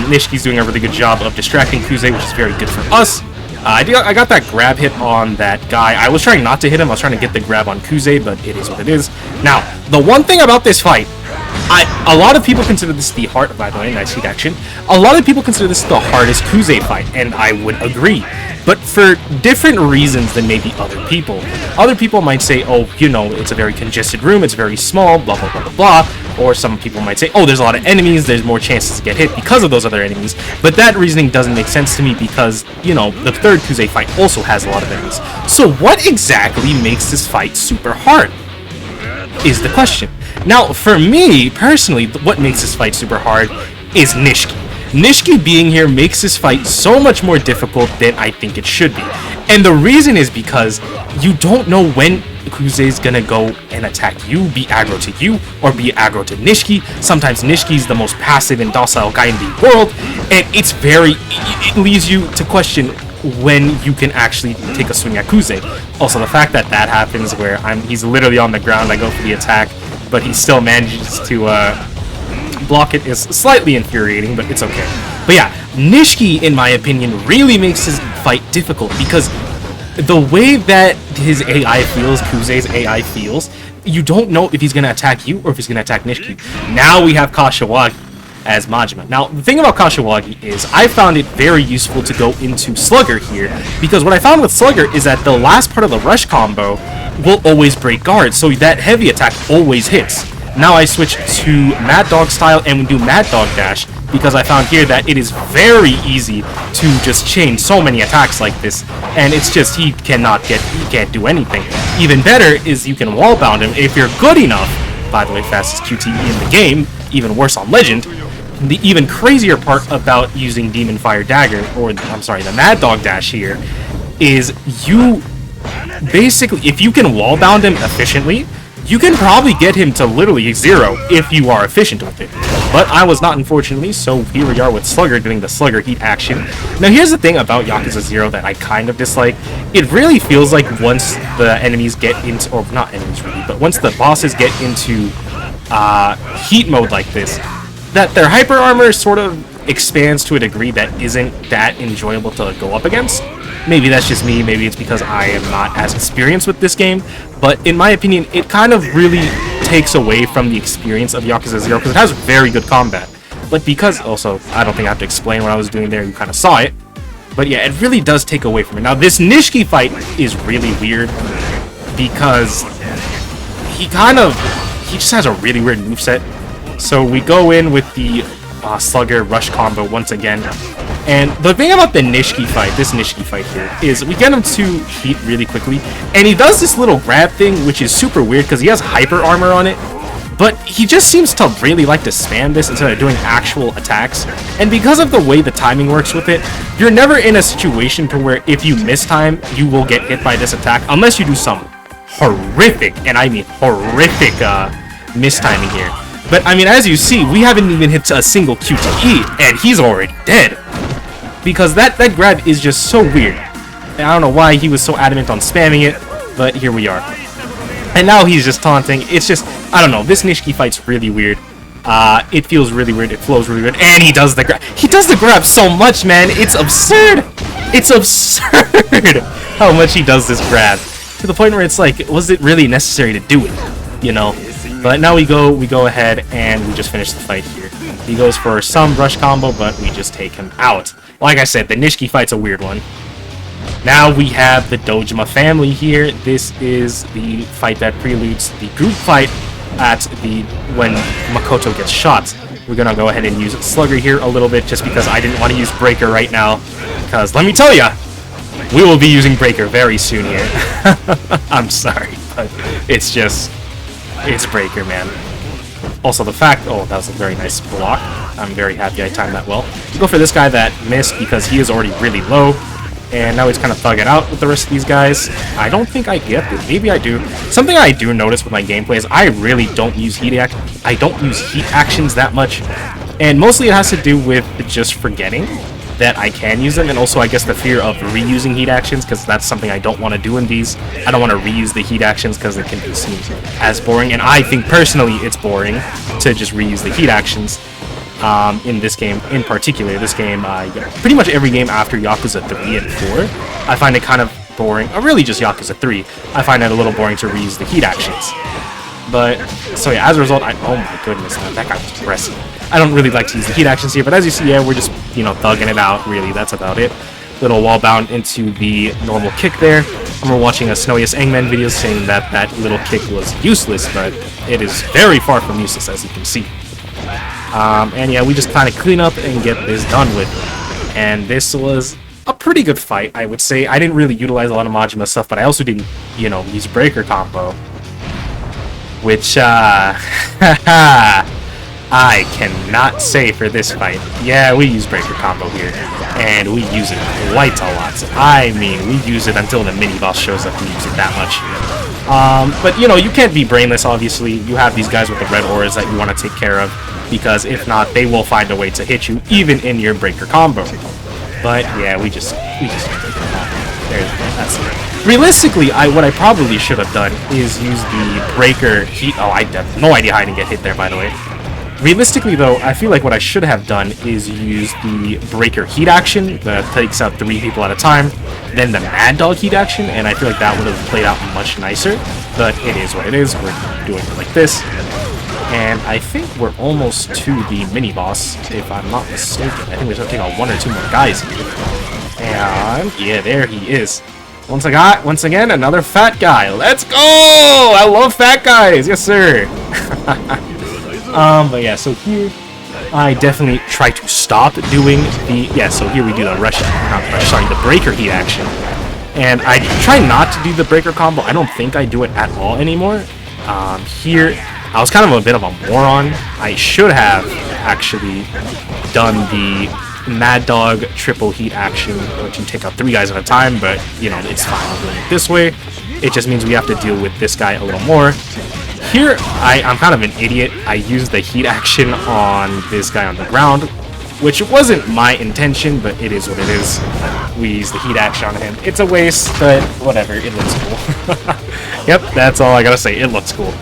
Nishiki's doing a really good job of distracting Kuze, which is very good for us. I got that grab hit on that guy. I was trying not to hit him. I was trying to get the grab on Kuze, but it is what it is. Now, the one thing about this fight, a lot of people consider this the hard... By the way, nice heat action. A lot of people consider this the hardest Kuze fight, and I would agree. But for different reasons than maybe other people. Other people might say, oh, you know, it's a very congested room, it's very small, blah, blah, blah, blah, blah. Or some people might say, oh, there's a lot of enemies, there's more chances to get hit because of those other enemies. But that reasoning doesn't make sense to me because, you know, the third Kuze fight also has a lot of enemies. So what exactly makes this fight super hard? Is the question. Now, for me, personally, what makes this fight super hard is Nishiki. Nishiki being here makes this fight so much more difficult than I think it should be. And the reason is because you don't know when Kuze's gonna go and attack you, be aggro to you, or be aggro to Nishiki. Sometimes Nishiki's the most passive and docile guy in the world, and it leaves you to question when you can actually take a swing at Kuze. Also, the fact that that happens where he's literally on the ground, I go for the attack, but he still manages to block it is slightly infuriating, but it's okay. But yeah, Nishiki, in my opinion, really makes his fight difficult because the way that his AI feels, Kuze's AI feels, you don't know if he's going to attack you or if he's going to attack Nishiki. Now we have Kashiwagi as Majima. Now, the thing about Kashiwagi is I found it very useful to go into Slugger here, because what I found with Slugger is that the last part of the rush combo will always break guard, so that heavy attack always hits. Now I switch to Mad Dog style and we do Mad Dog Dash, because I found here that it is very easy to just chain so many attacks like this, and it's just he can't do anything. Even better is you can wall bound him if you're good enough. By the way, fastest QTE in the game, even worse on Legend. The even crazier part about using Demon Fire Dagger, or I'm sorry, the Mad Dog Dash here, is you basically, if you can wall bound him efficiently, you can probably get him to literally 0 if you are efficient with it. But I was not, unfortunately, so here we are with Slugger doing the Slugger heat action. Now here's the thing about Yakuza 0 that I kind of dislike. It really feels like once the enemies get into, or not enemies really, but once the bosses get into heat mode like this, that their hyper armor sort of expands to a degree that isn't that enjoyable to go up against. Maybe that's just me, maybe it's because I am not as experienced with this game, but in my opinion, it kind of really takes away from the experience of Yakuza 0, because it has very good combat. But because, also, I don't think I have to explain what I was doing there, you kind of saw it. But yeah, it really does take away from it. Now, this Nishiki fight is really weird, because he just has a really weird moveset. So we go in with the Slugger rush combo once again. And the thing about the Nishiki fight, this Nishiki fight here, is we get him to heat really quickly. And he does this little grab thing, which is super weird because he has hyper armor on it. but he just seems to really like to spam this instead of doing actual attacks. And because of the way the timing works with it, you're never in a situation to where if you miss time, you will get hit by this attack, unless you do some horrific, and I mean horrific, mistiming here. But I mean, as you see, we haven't even hit a single QTE, and he's already dead. Because that grab is just so weird. And I don't know why he was so adamant on spamming it, but here we are. And now he's just taunting. It's just, I don't know, this Nishiki fight's really weird. It feels really weird, it flows really weird, and he does the grab. He does the grab so much, man, it's absurd! It's absurd how much he does this grab. To the point where it's like, was it really necessary to do it? You know? But now we go ahead and we just finish the fight here. He goes for some rush combo, but we just take him out. Like I said, the Nishiki fight's a weird one. Now we have the Dojima family here. This is the fight that preludes the group fight at when Makoto gets shot. We're gonna go ahead and use Slugger here a little bit just because I didn't want to use Breaker right now. Because let me tell ya, we will be using Breaker very soon here. I'm sorry, but it's Breaker, man. Also the fact, oh, that was a very nice block. I'm very happy I timed that well. Go for this guy that missed because he is already really low. And now he's kind of thugging out with the rest of these guys. I don't think I get this. Maybe I do. Something I do notice with my gameplay is I really don't use heat actions that much. And mostly it has to do with just forgetting that I can use them. And also, I guess, the fear of reusing heat actions, because that's something I don't want to do in these. I don't want to reuse the heat actions because it can be seen as boring. And I think, personally, it's boring to just reuse the heat actions. In this game, in particular, pretty much every game after Yakuza 3 and 4, I find it kind of boring, or really just Yakuza 3, I find it a little boring to reuse the heat actions. But, so yeah, as a result, oh my goodness, man, that guy was aggressive. I don't really like to use the heat actions here, but as you see, yeah, we're just, you know, thugging it out, really, that's about it. Little wall bound into the normal kick there. And we're watching a Snowiest Eggman video saying that that little kick was useless, but it is very far from useless, as you can see. And yeah, we just kind of clean up and get this done with. And this was a pretty good fight, I would say. I didn't really utilize a lot of Majima stuff, but I also didn't, you know, use Breaker combo. Which, I cannot say for this fight. Yeah, we use Breaker combo here. And we use it quite a lot. I mean, we use it until the mini-boss shows up and use it that much. But, you know, you can't be brainless, obviously. You have these guys with the red auras that you want to take care of. Because if not, they will find a way to hit you, even in your Breaker combo. But yeah, we just that's it. Realistically, what I probably should have done is use the Breaker heat. Oh, I have no idea how I didn't get hit there, by the way. Realistically, though, I feel like what I should have done is use the Breaker heat action that takes out 3 people at a time, then the Mad Dog heat action, and I feel like that would have played out much nicer. But it is what it is. We're doing it like this. And I think we're almost to the mini-boss, if I'm not mistaken. I think we just have to take out 1 or 2 more guys here. And yeah, there he is. Once again, another fat guy. Let's go! I love fat guys! Yes, sir! But yeah, so here, I definitely try to stop doing the... Yeah, so here we do the the Breaker heat action. And I try not to do the Breaker combo. I don't think I do it at all anymore. Here... I was kind of a bit of a moron. I should have actually done the Mad Dog triple heat action, which you take out 3 guys at a time, but, you know, it's fine. I'm doing it this way. It just means we have to deal with this guy a little more. Here, I'm kind of an idiot. I used the heat action on this guy on the ground, which wasn't my intention, but it is what it is. We use the heat action on him. It's a waste, but whatever. It looks cool. Yep, that's all I gotta say. It looks cool.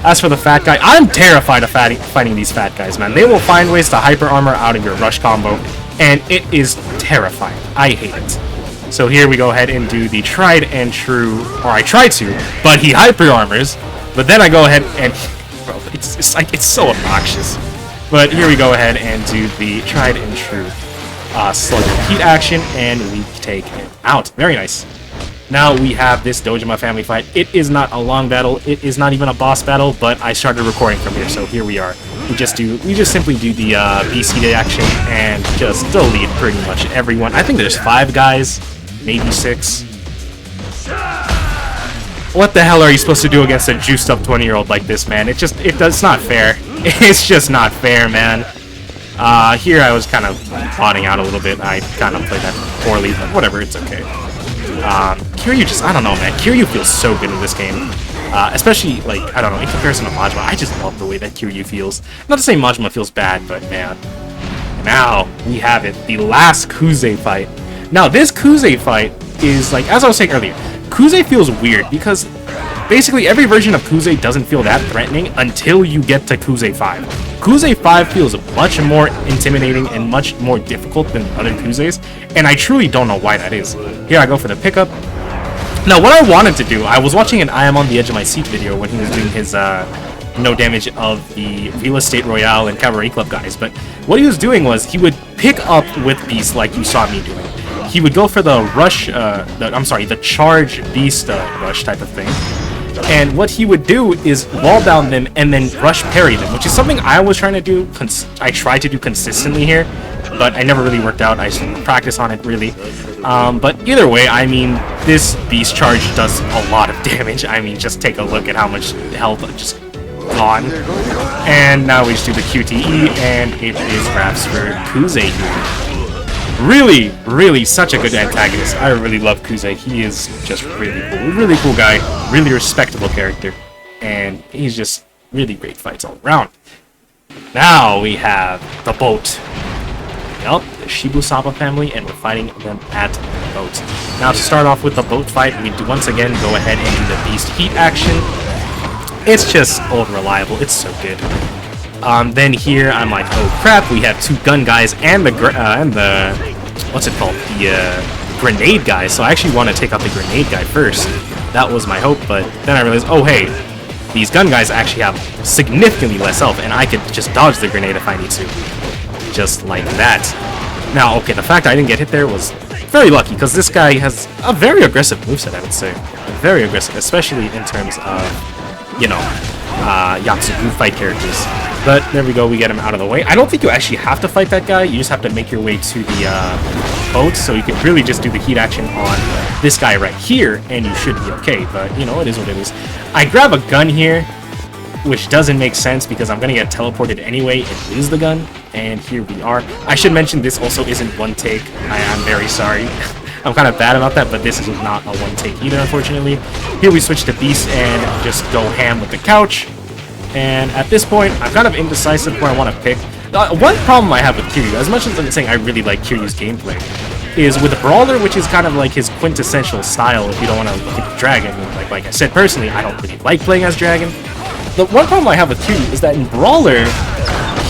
As for the fat guy, I'm terrified of fighting these fat guys, man. They will find ways to hyper armor out of your rush combo, and it is terrifying. I hate it. So here we go ahead and do the tried and true, or I try to, but he hyper armors. But then I go ahead and, bro, it's so obnoxious. But here we go ahead and do the tried and true slugger heat action, and we take him out. Very nice. Now we have this Dojima family fight. It is not a long battle. It is not even a boss battle, but I started recording from here, so here we are. We just simply do the BC action and just delete pretty much everyone. I think there's 5 guys, maybe 6. What the hell are you supposed to do against a juiced up 20-year-old like this, man? It's not fair. It's just not fair, man. Here I was kind of botting out a little bit. I kind of played that poorly, but whatever, it's okay. Kiryu I don't know, man. Kiryu feels so good in this game. Especially, like, I don't know, in comparison to Majima, I just love the way that Kiryu feels. Not to say Majima feels bad, but man. Now, we have it. The last Kuze fight. Now, this Kuze fight is, like, as I was saying earlier, Kuze feels weird because basically every version of Kuze doesn't feel that threatening until you get to Kuze 5. Kuze 5 feels much more intimidating and much more difficult than other Kuzes, and I truly don't know why that is. Here I go for the pickup. Now, what I wanted to do, I was watching an I Am on the Edge of My Seat video when he was doing his no damage of the Real Estate Royale and Cabaret Club guys, but what he was doing was he would pick up with Beast like you saw me doing. He would go for the rush, the charge Beast rush type of thing. And what he would do is wall down them and then rush parry them, which is something I was trying to do. I tried to do consistently here, but I never really worked out. I just didn't practice on it really. But either way, I mean, this Beast charge does a lot of damage. I mean, just take a look at how much health just gone. And now we just do the QTE, and it is wraps for Kuze here. Really, really such a good antagonist. I really love Kuze. He is just really cool guy, really respectable character, and he's just really great fights all around. Now we have the boat. Yup, the Shibusawa family, and we're fighting them at the boat. Now to start off with the boat fight, we do once again go ahead and do the Beast Heat action. It's just old reliable. It's so good. Then here I'm like, oh crap, we have two gun guys and the what's it called, the grenade guy. So I actually want to take out the grenade guy first. That was my hope, but then I realized, oh hey, these gun guys actually have significantly less health, and I could just dodge the grenade if I need to, just like that. Now, okay, the fact I didn't get hit there was very lucky because this guy has a very aggressive moveset, I would say, very aggressive, especially in terms of, you know, Yakuza fight characters. But there we go, we get him out of the way. I don't think you actually have to fight that guy, you just have to make your way to the boat, so you can really just do the heat action on this guy right here, and you should be okay, but you know, it is what it is. I grab a gun here, which doesn't make sense because I'm gonna get teleported anyway and lose the gun, and here we are. I should mention this also isn't one take, I'm very sorry. I'm kind of bad about that, but this is not a one take either, unfortunately. Here we switch to Beast and just go ham with the couch. And at this point, I'm kind of indecisive where I want to pick. One problem I have with Kiryu, as much as I'm saying I really like Kiryu's gameplay, is with Brawler, which is kind of like his quintessential style if you don't want to look at Dragon. Like I said, personally, I don't really like playing as Dragon. The one problem I have with Kiryu is that in Brawler,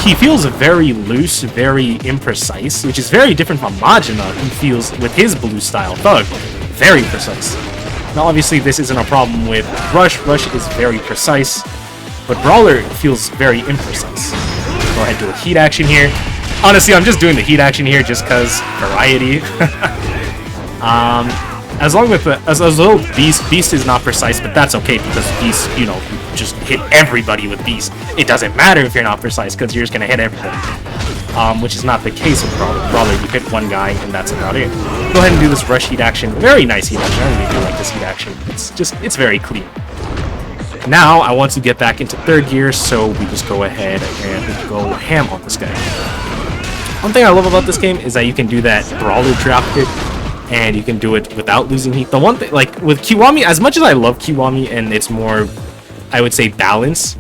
he feels very loose, very imprecise, which is very different from Majima, who feels, with his blue style Thug, very precise. Now obviously this isn't a problem with Rush. Rush is very precise, but Brawler feels very imprecise. Go ahead and do a heat action here. Honestly, I'm just doing the heat action here just because variety. As though Beast is not precise, but that's okay because Beast, you know, just hit everybody with Beast. It doesn't matter if you're not precise because you're just gonna hit everybody. Which is not the case with Brawler. Brawler, you hit one guy and that's about it. Go ahead and do this rush heat action. Very nice heat action. I really do like this heat action. It's very clean. Now I want to get back into third gear, so we just go ahead and go ham on this guy. One thing I love about this game is that you can do that Brawler drop kick, and you can do it without losing heat. The one thing, like with Kiwami, as much as I love Kiwami and it's more, I would say, balance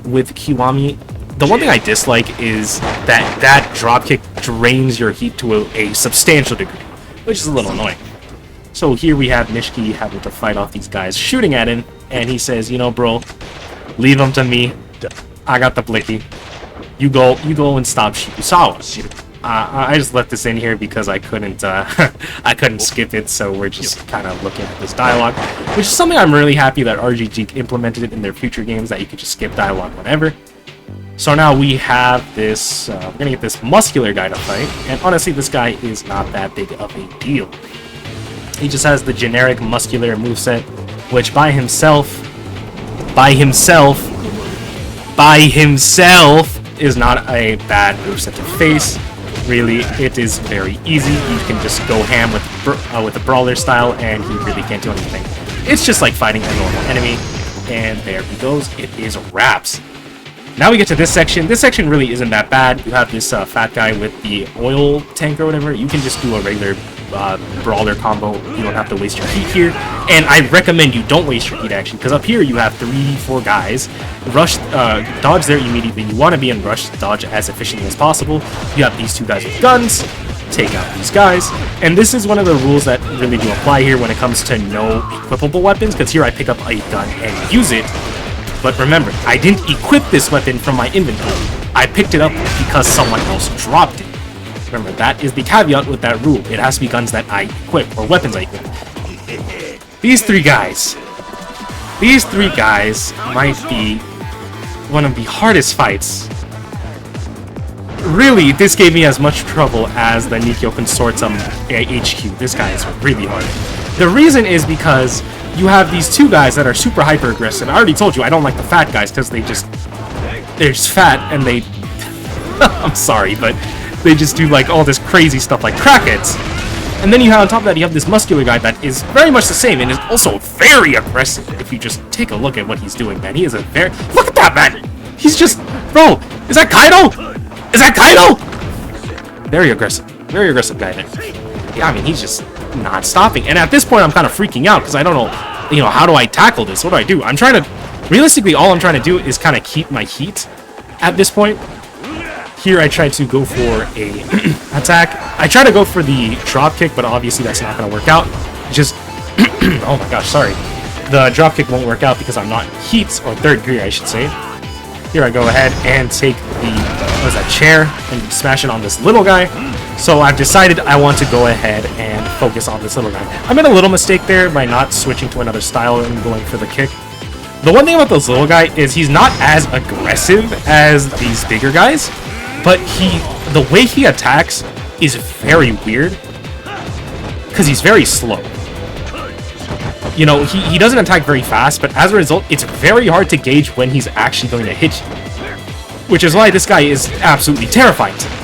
with Kiwami, the one thing I dislike is that drop kick drains your heat to a substantial degree, which is a little annoying. So here we have Nishiki having to fight off these guys, shooting at him, and he says, you know, bro, leave him to me. I got the blicky. You go and stop Shibusawa. I just left this in here because I couldn't I couldn't skip it, so we're just kind of looking at this dialogue, which is something I'm really happy that RGG implemented it in their future games, that you could just skip dialogue whenever. So now we have this, we're gonna get this muscular guy to fight, and honestly this guy is not that big of a deal. He just has the generic muscular moveset, which by himself is not a bad moveset to face. Really, it is very easy. You can just go ham with the Brawler style, and he really can't do anything. It's just like fighting a normal enemy. And there he goes. It is wraps. Now we get to this section. This section really isn't that bad. You have this fat guy with the oil tank or whatever. You can just do a regular brawler combo. You don't have to waste your heat here. And I recommend you don't waste your heat, actually, because up here you have 3-4 guys. Rush, dodge there immediately. You want to be in rush dodge as efficiently as possible. You have these 2 guys with guns. Take out these guys. And this is one of the rules that really do apply here when it comes to no equipable weapons, because here I pick up a gun and use it. But remember, I didn't equip this weapon from my inventory. I picked it up because someone else dropped it. Remember, that is the caveat with that rule. It has to be guns that I equip, or weapons I equip. These 3 guys. These 3 guys might be one of the hardest fights. Really, this gave me as much trouble as the Nikyo Consortium HQ. This guy is really hard. The reason is because you have these 2 guys that are super hyper aggressive. I already told you I don't like the fat guys because they're just fat and they I'm sorry, but they just do like all this crazy stuff like crackheads. And then you have on top of that you have this muscular guy that is very much the same and is also very aggressive. If you just take a look at what he's doing, man, he is a very look at that, man. He's just bro. Is that Kaido? Is that Kaido? Very aggressive guy there. Yeah, I mean he's just not stopping. And at this point I'm kind of freaking out because I don't know, how do I tackle this? What do I do? I'm trying to realistically all I'm trying to do is kind of keep my heat at this point. Here I try to go for a attack. I try to go for the drop kick, but obviously that's not going to work out. Just oh my gosh, sorry. The drop kick won't work out because I'm not heat, or 3rd gear I should say. Here I go ahead and take the chair and smash it on this little guy. So I've decided I want to go ahead and focus on this little guy. I made a little mistake there by not switching to another style and going for the kick. The one thing about this little guy is he's not as aggressive as these bigger guys, but the way he attacks is very weird because he's very slow. He doesn't attack very fast, but as a result, it's very hard to gauge when he's actually going to hit you. Which is why this guy is absolutely terrifying to me.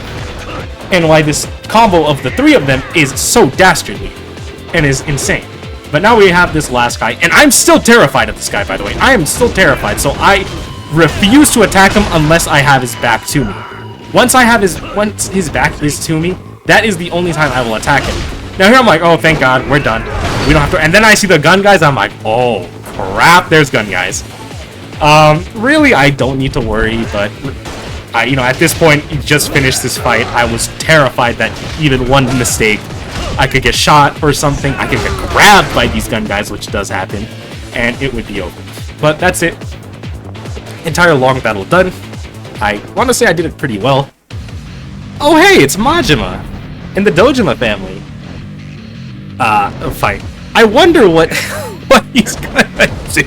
And why this combo of the 3 of them is so dastardly and is insane. But now we have this last guy, and I'm still terrified of this guy, by the way. I am still terrified, so I refuse to attack him unless I have his back to me. Once his back is to me, that is the only time I will attack him. Now here I'm like, oh, thank God, we're done. We don't have to. And then I see the gun guys, I'm like, oh, crap, there's gun guys. Really, I don't need to worry, but at this point, you just finished this fight. I was terrified that even one mistake, I could get shot or something. I could get grabbed by these gun guys, which does happen, and it would be over. But that's it. Entire long battle done. I want to say I did it pretty well. Oh, hey, it's Majima and the Dojima family. Fight. I wonder what he's gonna do.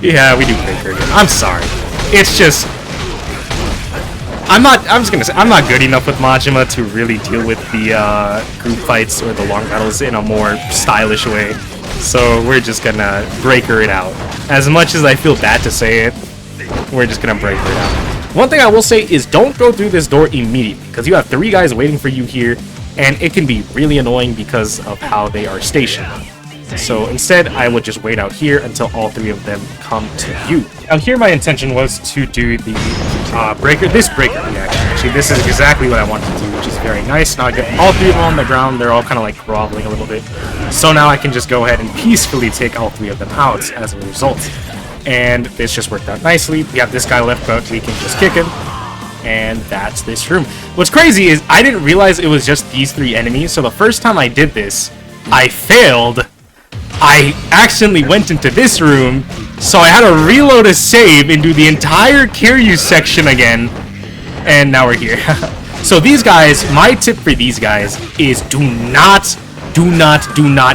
Yeah, we do Breaker again. I'm sorry. It's just I'm just gonna say I'm not good enough with Majima to really deal with the group fights or the long battles in a more stylish way. So we're just gonna Breaker it out. As much as I feel bad to say it, we're just gonna Breaker it out. One thing I will say is don't go through this door immediately, because you have 3 guys waiting for you here, and it can be really annoying because of how they are stationed. So instead, I would just wait out here until all 3 of them come to you. Now here my intention was to do the breaker reaction. Actually, this is exactly what I wanted to do, which is very nice. Now I get all 3 of them on the ground. They're all kind of like groveling a little bit. So now I can just go ahead and peacefully take all 3 of them out as a result. And this just worked out nicely. We have this guy left, but we can just kick him. And that's this room. What's crazy is I didn't realize it was just these 3 enemies. So the first time I did this, I failed. I accidentally went into this room, so I had to reload a save and do the entire Kiryu section again. And now we're here. So these guys, my tip for these guys is do not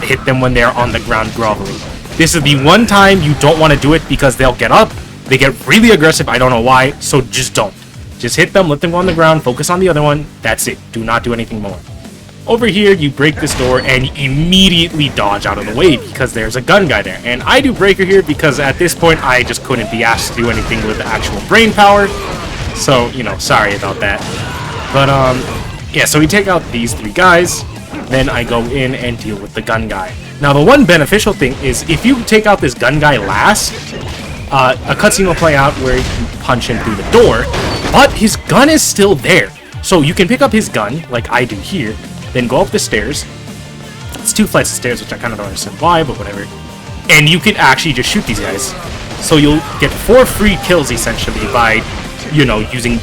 hit them when they're on the ground groveling. This is the one time you don't want to do it because they'll get up. They get really aggressive. I don't know why. So just don't. Just hit them, let them go on the ground, focus on the other one. That's it. Do not do anything more. Over here, you break this door and you immediately dodge out of the way because there's a gun guy there. And I do Breaker here because at this point, I just couldn't be asked to do anything with actual brain power. So, sorry about that. But, yeah, so we take out these 3 guys. then I go in and deal with the gun guy. Now, the one beneficial thing is if you take out this gun guy last, a cutscene will play out where you punch him through the door, but his gun is still there. So you can pick up his gun, like I do here, then go up the stairs. It's 2 flights of stairs, which I kind of don't understand why, but whatever. And you can actually just shoot these guys. So you'll get 4 free kills, essentially, by, you know, using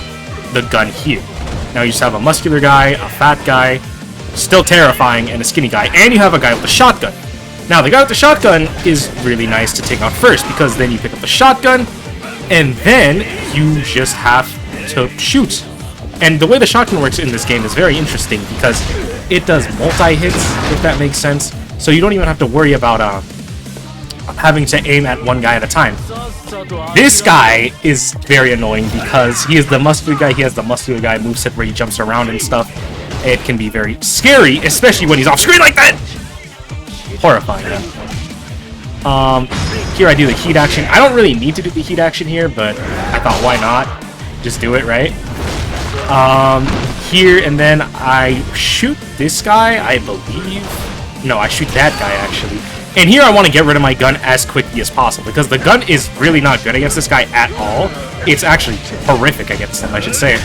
the gun here. Now you just have a muscular guy, a fat guy, still terrifying, and a skinny guy. And you have a guy with a shotgun. Now, the guy with the shotgun is really nice to take out first, because then you pick up the shotgun, and then you just have to shoot. And the way the shotgun works in this game is very interesting, because it does multi-hits, if that makes sense. So you don't even have to worry about having to aim at one guy at a time. This guy is very annoying, because he is the muscular guy. He has the muscular guy moveset where he jumps around and stuff. It can be very scary, especially when he's off screen like that! Horrifying, yeah. Here I do the heat action. I don't really need to do the heat action here, but I thought, why not? Just do it, right? Here, and then I shoot this guy, I believe. No, I shoot that guy, actually. And here I want to get rid of my gun as quickly as possible, because the gun is really not good against this guy at all. It's actually horrific against him, I should say.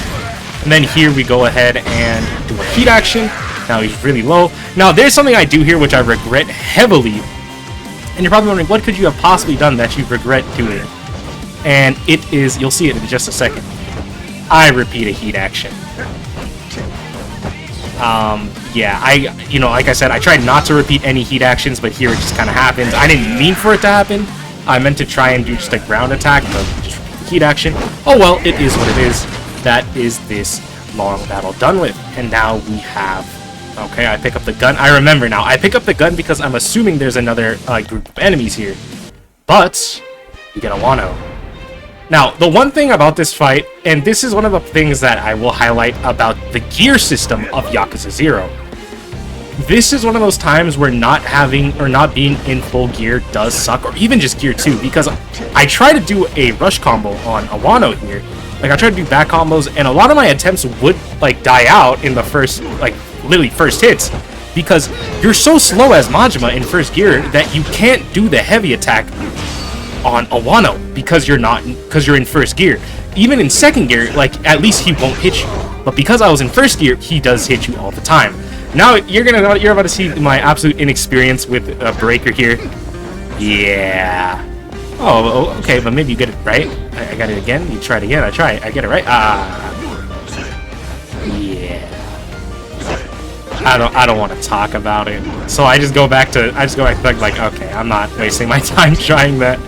And then here we go ahead and do a heat action. Now he's really low. Now there's something I do here which I regret heavily. And you're probably wondering, what could you have possibly done that you regret doing? And it is, you'll see it in just a second. I repeat a heat action. Yeah, you know, like I said, I tried not to repeat any heat actions, but here it just kind of happens. I didn't mean for it to happen. I meant to try and do just a ground attack, but just repeat the heat action. Oh well, it is what it is. That is this long battle done with. And now we have... Okay, I pick up the gun. I remember now. I pick up the gun because I'm assuming there's another group of enemies here. But you get Awano. Now, the one thing about this fight, and this is one of the things that I will highlight about the gear system of Yakuza 0. This is one of those times where not having or not being in full gear does suck, or even just gear 2, because I try to do a rush combo on Awano here. Like, I try to do back combos, and a lot of my attempts would, like, die out in the first, like, literally first hits, because you're so slow as Majima in first gear that you can't do the heavy attack on Awano because you're in first gear. Even in second gear, like, at least he won't hit you. But because I was in first gear, he does hit you all the time. Now you're about to see my absolute inexperience with a breaker here. Yeah. Oh, okay, but maybe you get it right. I got it again. You try it again. I get it right. Yeah. I don't want to talk about it. So I just go back to like, okay, I'm not wasting my time trying that.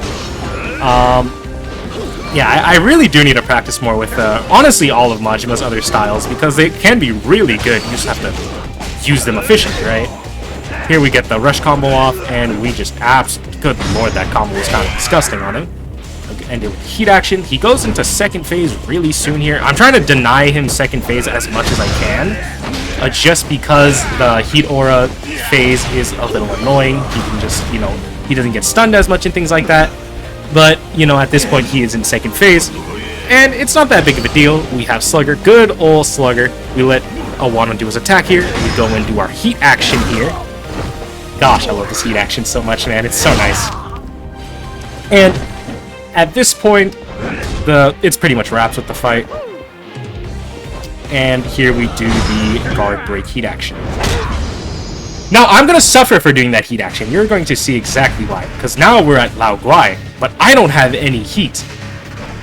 Yeah, I really do need to practice more with honestly all of Majima's other styles, because they can be really good. You just have to use them efficiently, right? Here we get the rush combo off, and we just good lord, that combo was kind of disgusting on him. And with heat action, he goes into second phase really soon here. I'm trying to deny him second phase as much as I can, just because the heat aura phase is a little annoying. He can just, you know, he doesn't get stunned as much and things like that. But, you know, at this point he is in second phase, and it's not that big of a deal. We have Slugger, good old Slugger. We let Awano do his attack here. We go and do our heat action here. Gosh, I love this heat action so much, man. It's so nice. And at this point, it's pretty much wraps with the fight. And here we do the guard break heat action. Now, I'm going to suffer for doing that heat action. You're going to see exactly why. Because now we're at Lao Gui, but I don't have any heat.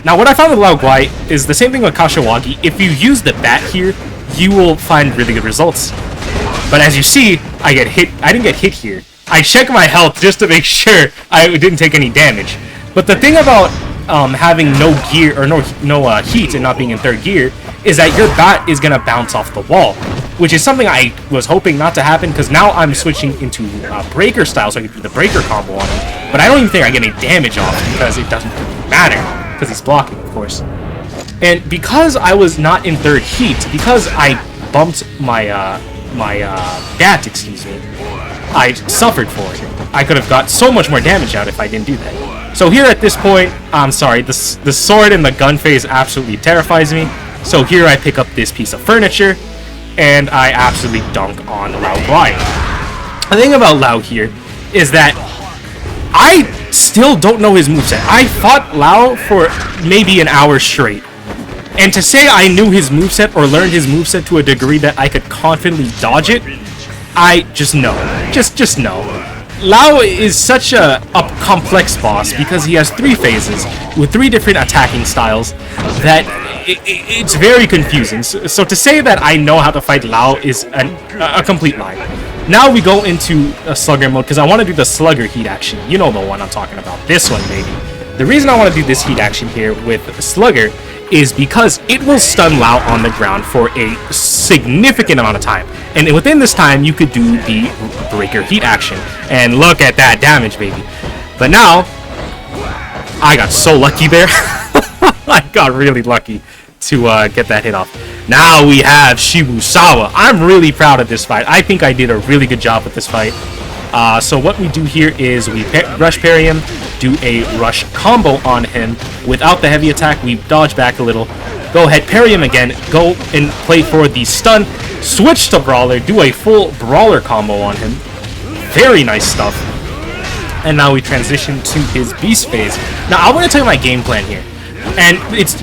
Now, what I found with Lao Gui is the same thing with Kashiwagi. If you use the bat here, you will find really good results. But as you see, I didn't get hit here. I checked my health just to make sure I didn't take any damage. But the thing about having no gear, or no heat and not being in third gear, is that your bat is going to bounce off the wall, which is something I was hoping not to happen, because now I'm switching into breaker style, so I can do the breaker combo on him. But I don't even think I get any damage off, because it doesn't matter, because he's blocking, of course. And because I was not in third heat, because I bumped my bat, excuse me, I suffered for it. I could have got so much more damage out if I didn't do that. So here at this point, I'm sorry, the sword and the gun phase absolutely terrifies me. So here I pick up this piece of furniture, and I absolutely dunk on Lao Gui. The thing about Lao here is that I still don't know his moveset. I fought Lao for maybe an hour straight. And to say I knew his moveset or learned his moveset to a degree that I could confidently dodge it, I just know. Just know. Lao is such a complex boss because he has 3 phases with 3 different attacking styles that it's very confusing. So to say that I know how to fight Lao is a complete lie. Now we go into a slugger mode because I want to do the slugger heat action. You know the one I'm talking about. This one, baby. The reason I want to do this heat action here with slugger is because it will stun Lao on the ground for a significant amount of time. And within this time, you could do the breaker heat action. And look at that damage, baby. But now, I got so lucky there. I got really lucky to get that hit off. Now we have Shibusawa. I'm really proud of this fight. I think I did a really good job with this fight. So what we do here is we rush parry him, do a rush combo on him without the heavy attack. We dodge back a little, go ahead, parry him again, go and play for the stun, switch to brawler, do a full brawler combo on him. Very nice stuff. And now we transition to his beast phase. Now I want to tell you my game plan here. And it's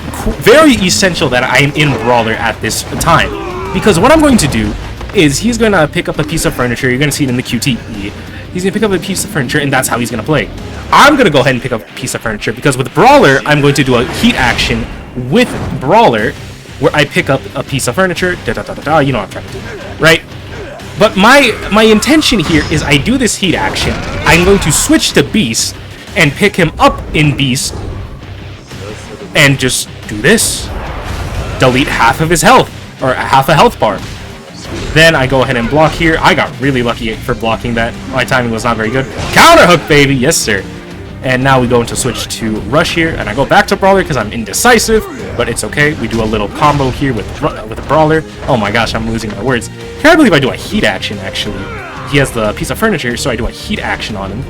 very essential that I am in brawler at this time. Because what I'm going to do is he's going to pick up a piece of furniture. You're going to see it in the QTE. He's going to pick up a piece of furniture, and that's how he's going to play. I'm going to go ahead and pick up a piece of furniture, because with Brawler, I'm going to do a heat action with Brawler, where I pick up a piece of furniture, you know what I'm trying to do, right? But my intention here is I do this heat action, I'm going to switch to Beast, and pick him up in Beast, and just do this. Delete half of his health, or half a health bar. Then I go ahead and block here. I got really lucky for blocking that. My timing was not very good. Counter hook, baby! Yes, sir. And now we go into switch to rush here, and I go back to brawler because I'm indecisive, but it's okay. We do a little combo here with a brawler. Oh my gosh, I'm losing my words. Can't believe I do a heat action, actually. He has the piece of furniture, so I do a heat action on him.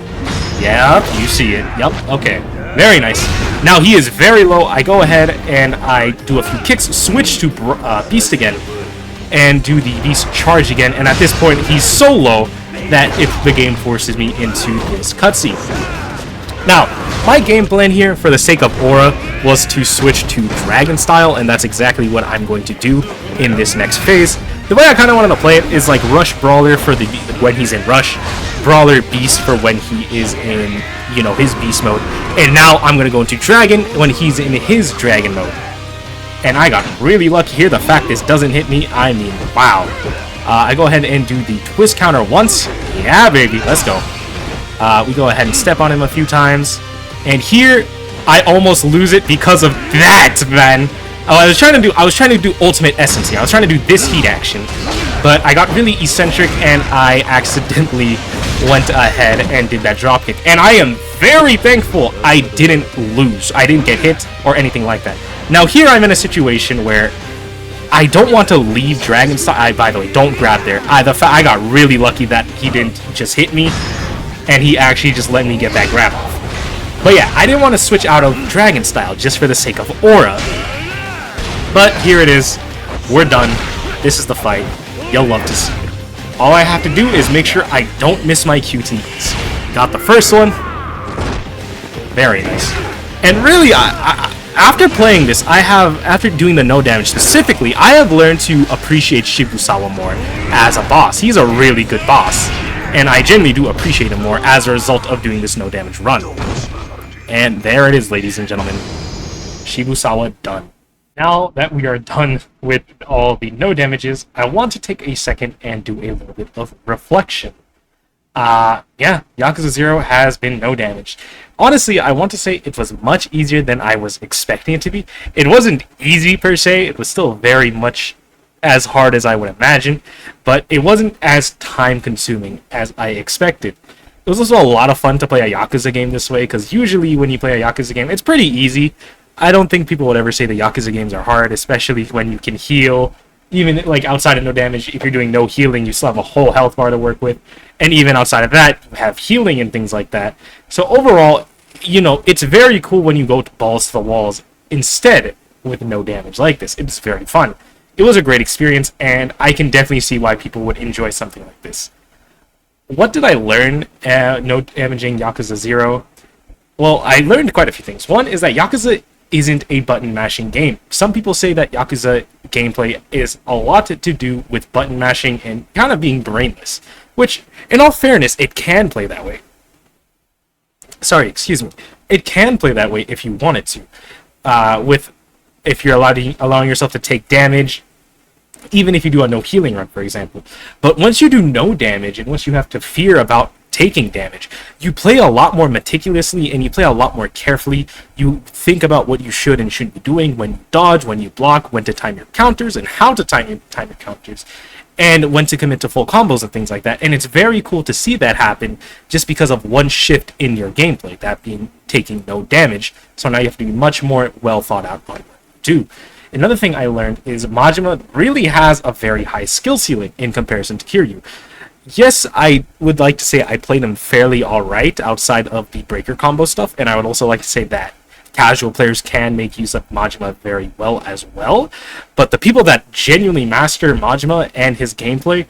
Yep, you see it. Yep, okay. Very nice. Now he is very low. I go ahead and I do a few kicks, switch to Beast again, and do the Beast charge again. And at this point, he's so low that the game forces me into this cutscene. Now, my game plan here, for the sake of aura, was to switch to Dragon style, and that's exactly what I'm going to do in this next phase. The way I kind of wanted to play it is like Rush Brawler for when he's in Rush, Brawler Beast for when he is in, you know, his Beast mode, and now I'm going to go into Dragon when he's in his Dragon mode. And I got really lucky here. The fact this doesn't hit me, I mean, wow. I go ahead and do the twist counter once. Yeah, baby, let's go. We go ahead and step on him a few times. And here, I almost lose it because of that, man. I was trying to do ultimate essence here. I was trying to do this heat action, but I got really eccentric and I accidentally went ahead and did that dropkick. And I am very thankful I didn't lose. I didn't get hit or anything like that. Now here I'm in a situation where I don't want to leave Dragon style. By the way, don't grab there. I got really lucky that he didn't just hit me, and he actually just let me get that grab off. But yeah, I didn't want to switch out of Dragon style just for the sake of aura. But here it is. We're done. This is the fight. You'll love to see it. All I have to do is make sure I don't miss my QTEs. Got the first one. Very nice. And really, after playing this, after doing the no damage specifically, I have learned to appreciate Shibusawa more as a boss. He's a really good boss, and I genuinely do appreciate him more as a result of doing this no damage run. And there it is, ladies and gentlemen. Shibusawa done. Now that we are done with all the no damages, I want to take a second and do a little bit of reflection. Yeah, Yakuza 0 has been no damaged. Honestly, I want to say it was much easier than I was expecting it to be. It wasn't easy per se, it was still very much as hard as I would imagine, but it wasn't as time consuming as I expected. It was also a lot of fun to play a Yakuza game this way, because usually when you play a Yakuza game, it's pretty easy. I don't think people would ever say the Yakuza games are hard, especially when you can heal. Even like outside of no damage, if you're doing no healing, you still have a whole health bar to work with. And even outside of that, you have healing and things like that. So overall, you know, it's very cool when you go to balls to the walls instead with no damage like this. It's very fun. it was a great experience, and I can definitely see why people would enjoy something like this. What did I learn no damaging Yakuza 0? Well, I learned quite a few things. One is that Yakuza isn't a button mashing game. Some people say that Yakuza gameplay is a lot to do with button mashing and kind of being brainless, which, in all fairness, it can play that way. Sorry, excuse me. It can play that way if you want it to. If you're allowing yourself to take damage, even if you do a no healing run, for example. But once you do no damage, and once you have to fear about taking damage, you play a lot more meticulously and you play a lot more carefully. You think about what you should and shouldn't be doing, when you dodge, when you block, when to time your counters, and how to time your counters, and when to commit to full combos and things like that. And it's very cool to see that happen just because of one shift in your gameplay, that being taking no damage. So now you have to be much more well thought out on what you do. Another thing I learned is Majima really has a very high skill ceiling in comparison to Kiryu. Yes, I would like to say I played him fairly alright outside of the breaker combo stuff, and I would also like to say that casual players can make use of Majima very well as well. But the people that genuinely master Majima and his gameplay,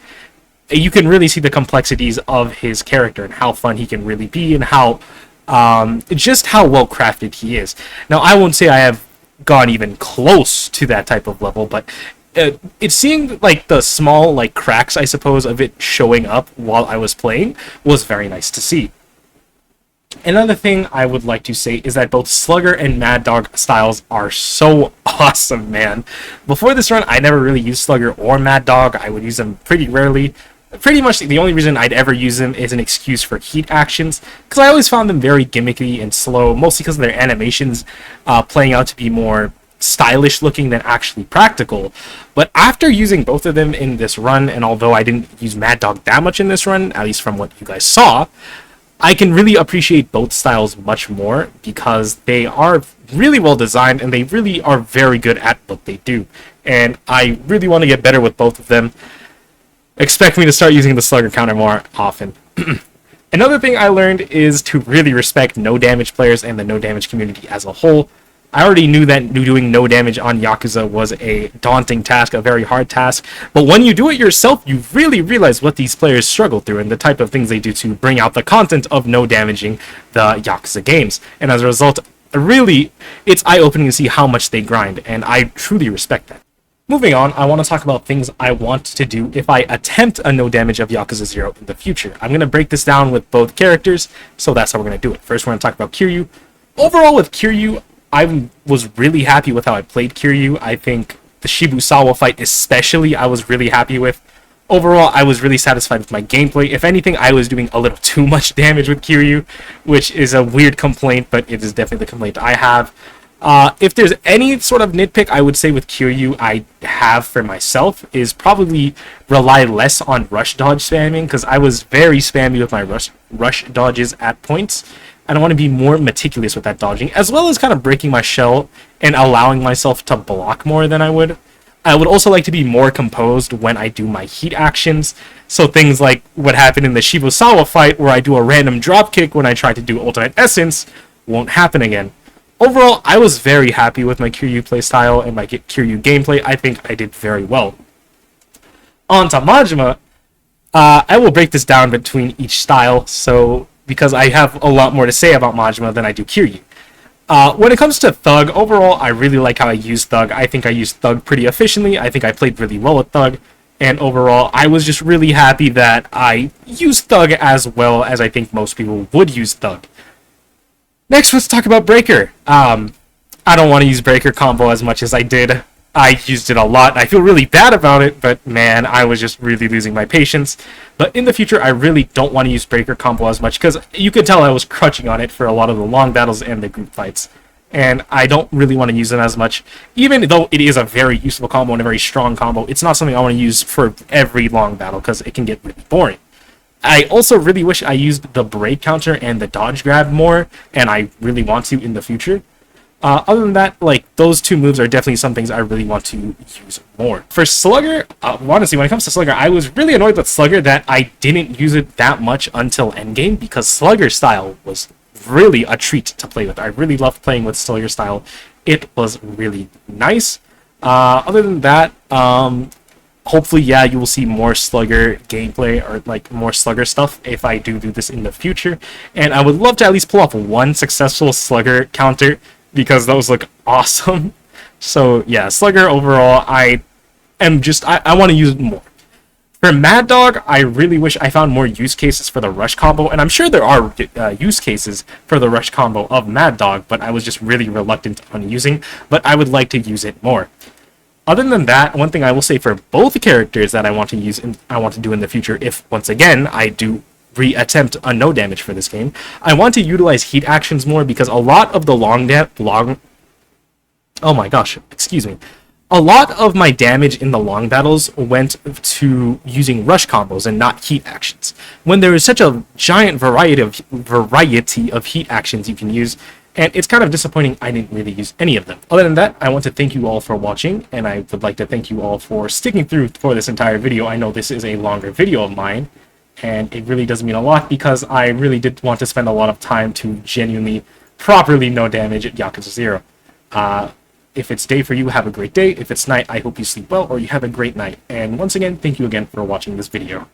you can really see the complexities of his character and how fun he can really be, and how just how well crafted he is. Now, I won't say I have gone even close to that type of level, but it seemed like the small cracks, I suppose, of it showing up while I was playing was very nice to see. Another thing I would like to say is that both Slugger and Mad Dog styles are so awesome, man. Before this run, I never really used Slugger or Mad Dog. I would use them pretty rarely. Pretty much the only reason I'd ever use them is an excuse for heat actions, because I always found them very gimmicky and slow, mostly because of their animations playing out to be more stylish looking than actually practical. But after using both of them in this run, and although I didn't use Mad Dog that much in this run, at least from what you guys saw, I can really appreciate both styles much more because they are really well designed and they really are very good at what they do. And I really want to get better with both of them. Expect me to start using the Slugger counter more often. Another thing I learned is to really respect no damage players and the no damage community as a whole. I already knew that doing no damage on Yakuza was a daunting task, a very hard task, but when you do it yourself, you really realize what these players struggle through and the type of things they do to bring out the content of no damaging the Yakuza games. And as a result, really, it's eye-opening to see how much they grind, and I truly respect that. Moving on, I want to talk about things I want to do if I attempt a no damage of Yakuza 0 in the future. I'm going to break this down with both characters, so that's how we're going to do it. First, we're going to talk about Kiryu. Overall, with Kiryu, I was really happy with how I played Kiryu. I think the Shibusawa fight especially, I was really happy with. Overall, I was really satisfied with my gameplay. If anything, I was doing a little too much damage with Kiryu, which is a weird complaint, but it is definitely the complaint I have. If there's any sort of nitpick I would say with Kiryu I have for myself is probably rely less on rush dodge spamming, because I was very spammy with my rush dodges at points. And I want to be more meticulous with that dodging, as well as kind of breaking my shell and allowing myself to block more than I would. I would also like to be more composed when I do my heat actions. So things like what happened in the Shibusawa fight, where I do a random dropkick when I try to do Ultimate Essence, won't happen again. Overall, I was very happy with my Kiryu playstyle and my Kiryu gameplay. I think I did very well. On to Majima, I will break this down between each style, because I have a lot more to say about Majima than I do Kiryu. When it comes to Thug, overall, I really like how I use Thug. I think I used Thug pretty efficiently. I think I played really well with Thug. And overall, I was just really happy that I used Thug as well as I think most people would use Thug. Next, let's talk about Breaker. I don't want to use Breaker combo as much as I did. I used it a lot. I feel really bad about it, but man, I was just really losing my patience. But in the future, I really don't want to use Breaker combo as much, because you could tell I was crutching on it for a lot of the long battles and the group fights. And I don't really want to use them as much. Even though it is a very useful combo and a very strong combo, it's not something I want to use for every long battle, because it can get really boring. I also really wish I used the break counter and the dodge grab more, and I really want to in the future. Other than that, those two moves are definitely some things I really want to use more. For Slugger, honestly, when it comes to Slugger, I was really annoyed with Slugger that I didn't use it that much until endgame, because Slugger style was really a treat to play with. I really loved playing with Slugger style. It was really nice. Other than that, Hopefully, yeah, you will see more Slugger gameplay or like more Slugger stuff if I do this in the future. And I would love to at least pull off one successful Slugger counter because those look awesome. So yeah, Slugger overall, I want to use it more. For Mad Dog, I really wish I found more use cases for the rush combo, and I'm sure there are use cases for the rush combo of Mad Dog, but I was just really reluctant on using, but I would like to use it more. Other than that, one thing I will say for both characters that I want to use and I want to do in the future, if once again I do re-attempt a no damage for this game, I want to utilize heat actions more because a lot of the oh my gosh, excuse me. A lot of my damage in the long battles went to using rush combos and not heat actions. When there is such a giant variety of heat actions you can use, and it's kind of disappointing I didn't really use any of them. Other than that, I want to thank you all for watching, and I would like to thank you all for sticking through for this entire video. I know this is a longer video of mine, and it really does mean a lot because I really did want to spend a lot of time to genuinely, properly no damage at Yakuza 0. If it's day for you, have a great day. If it's night, I hope you sleep well or you have a great night. And once again, thank you again for watching this video.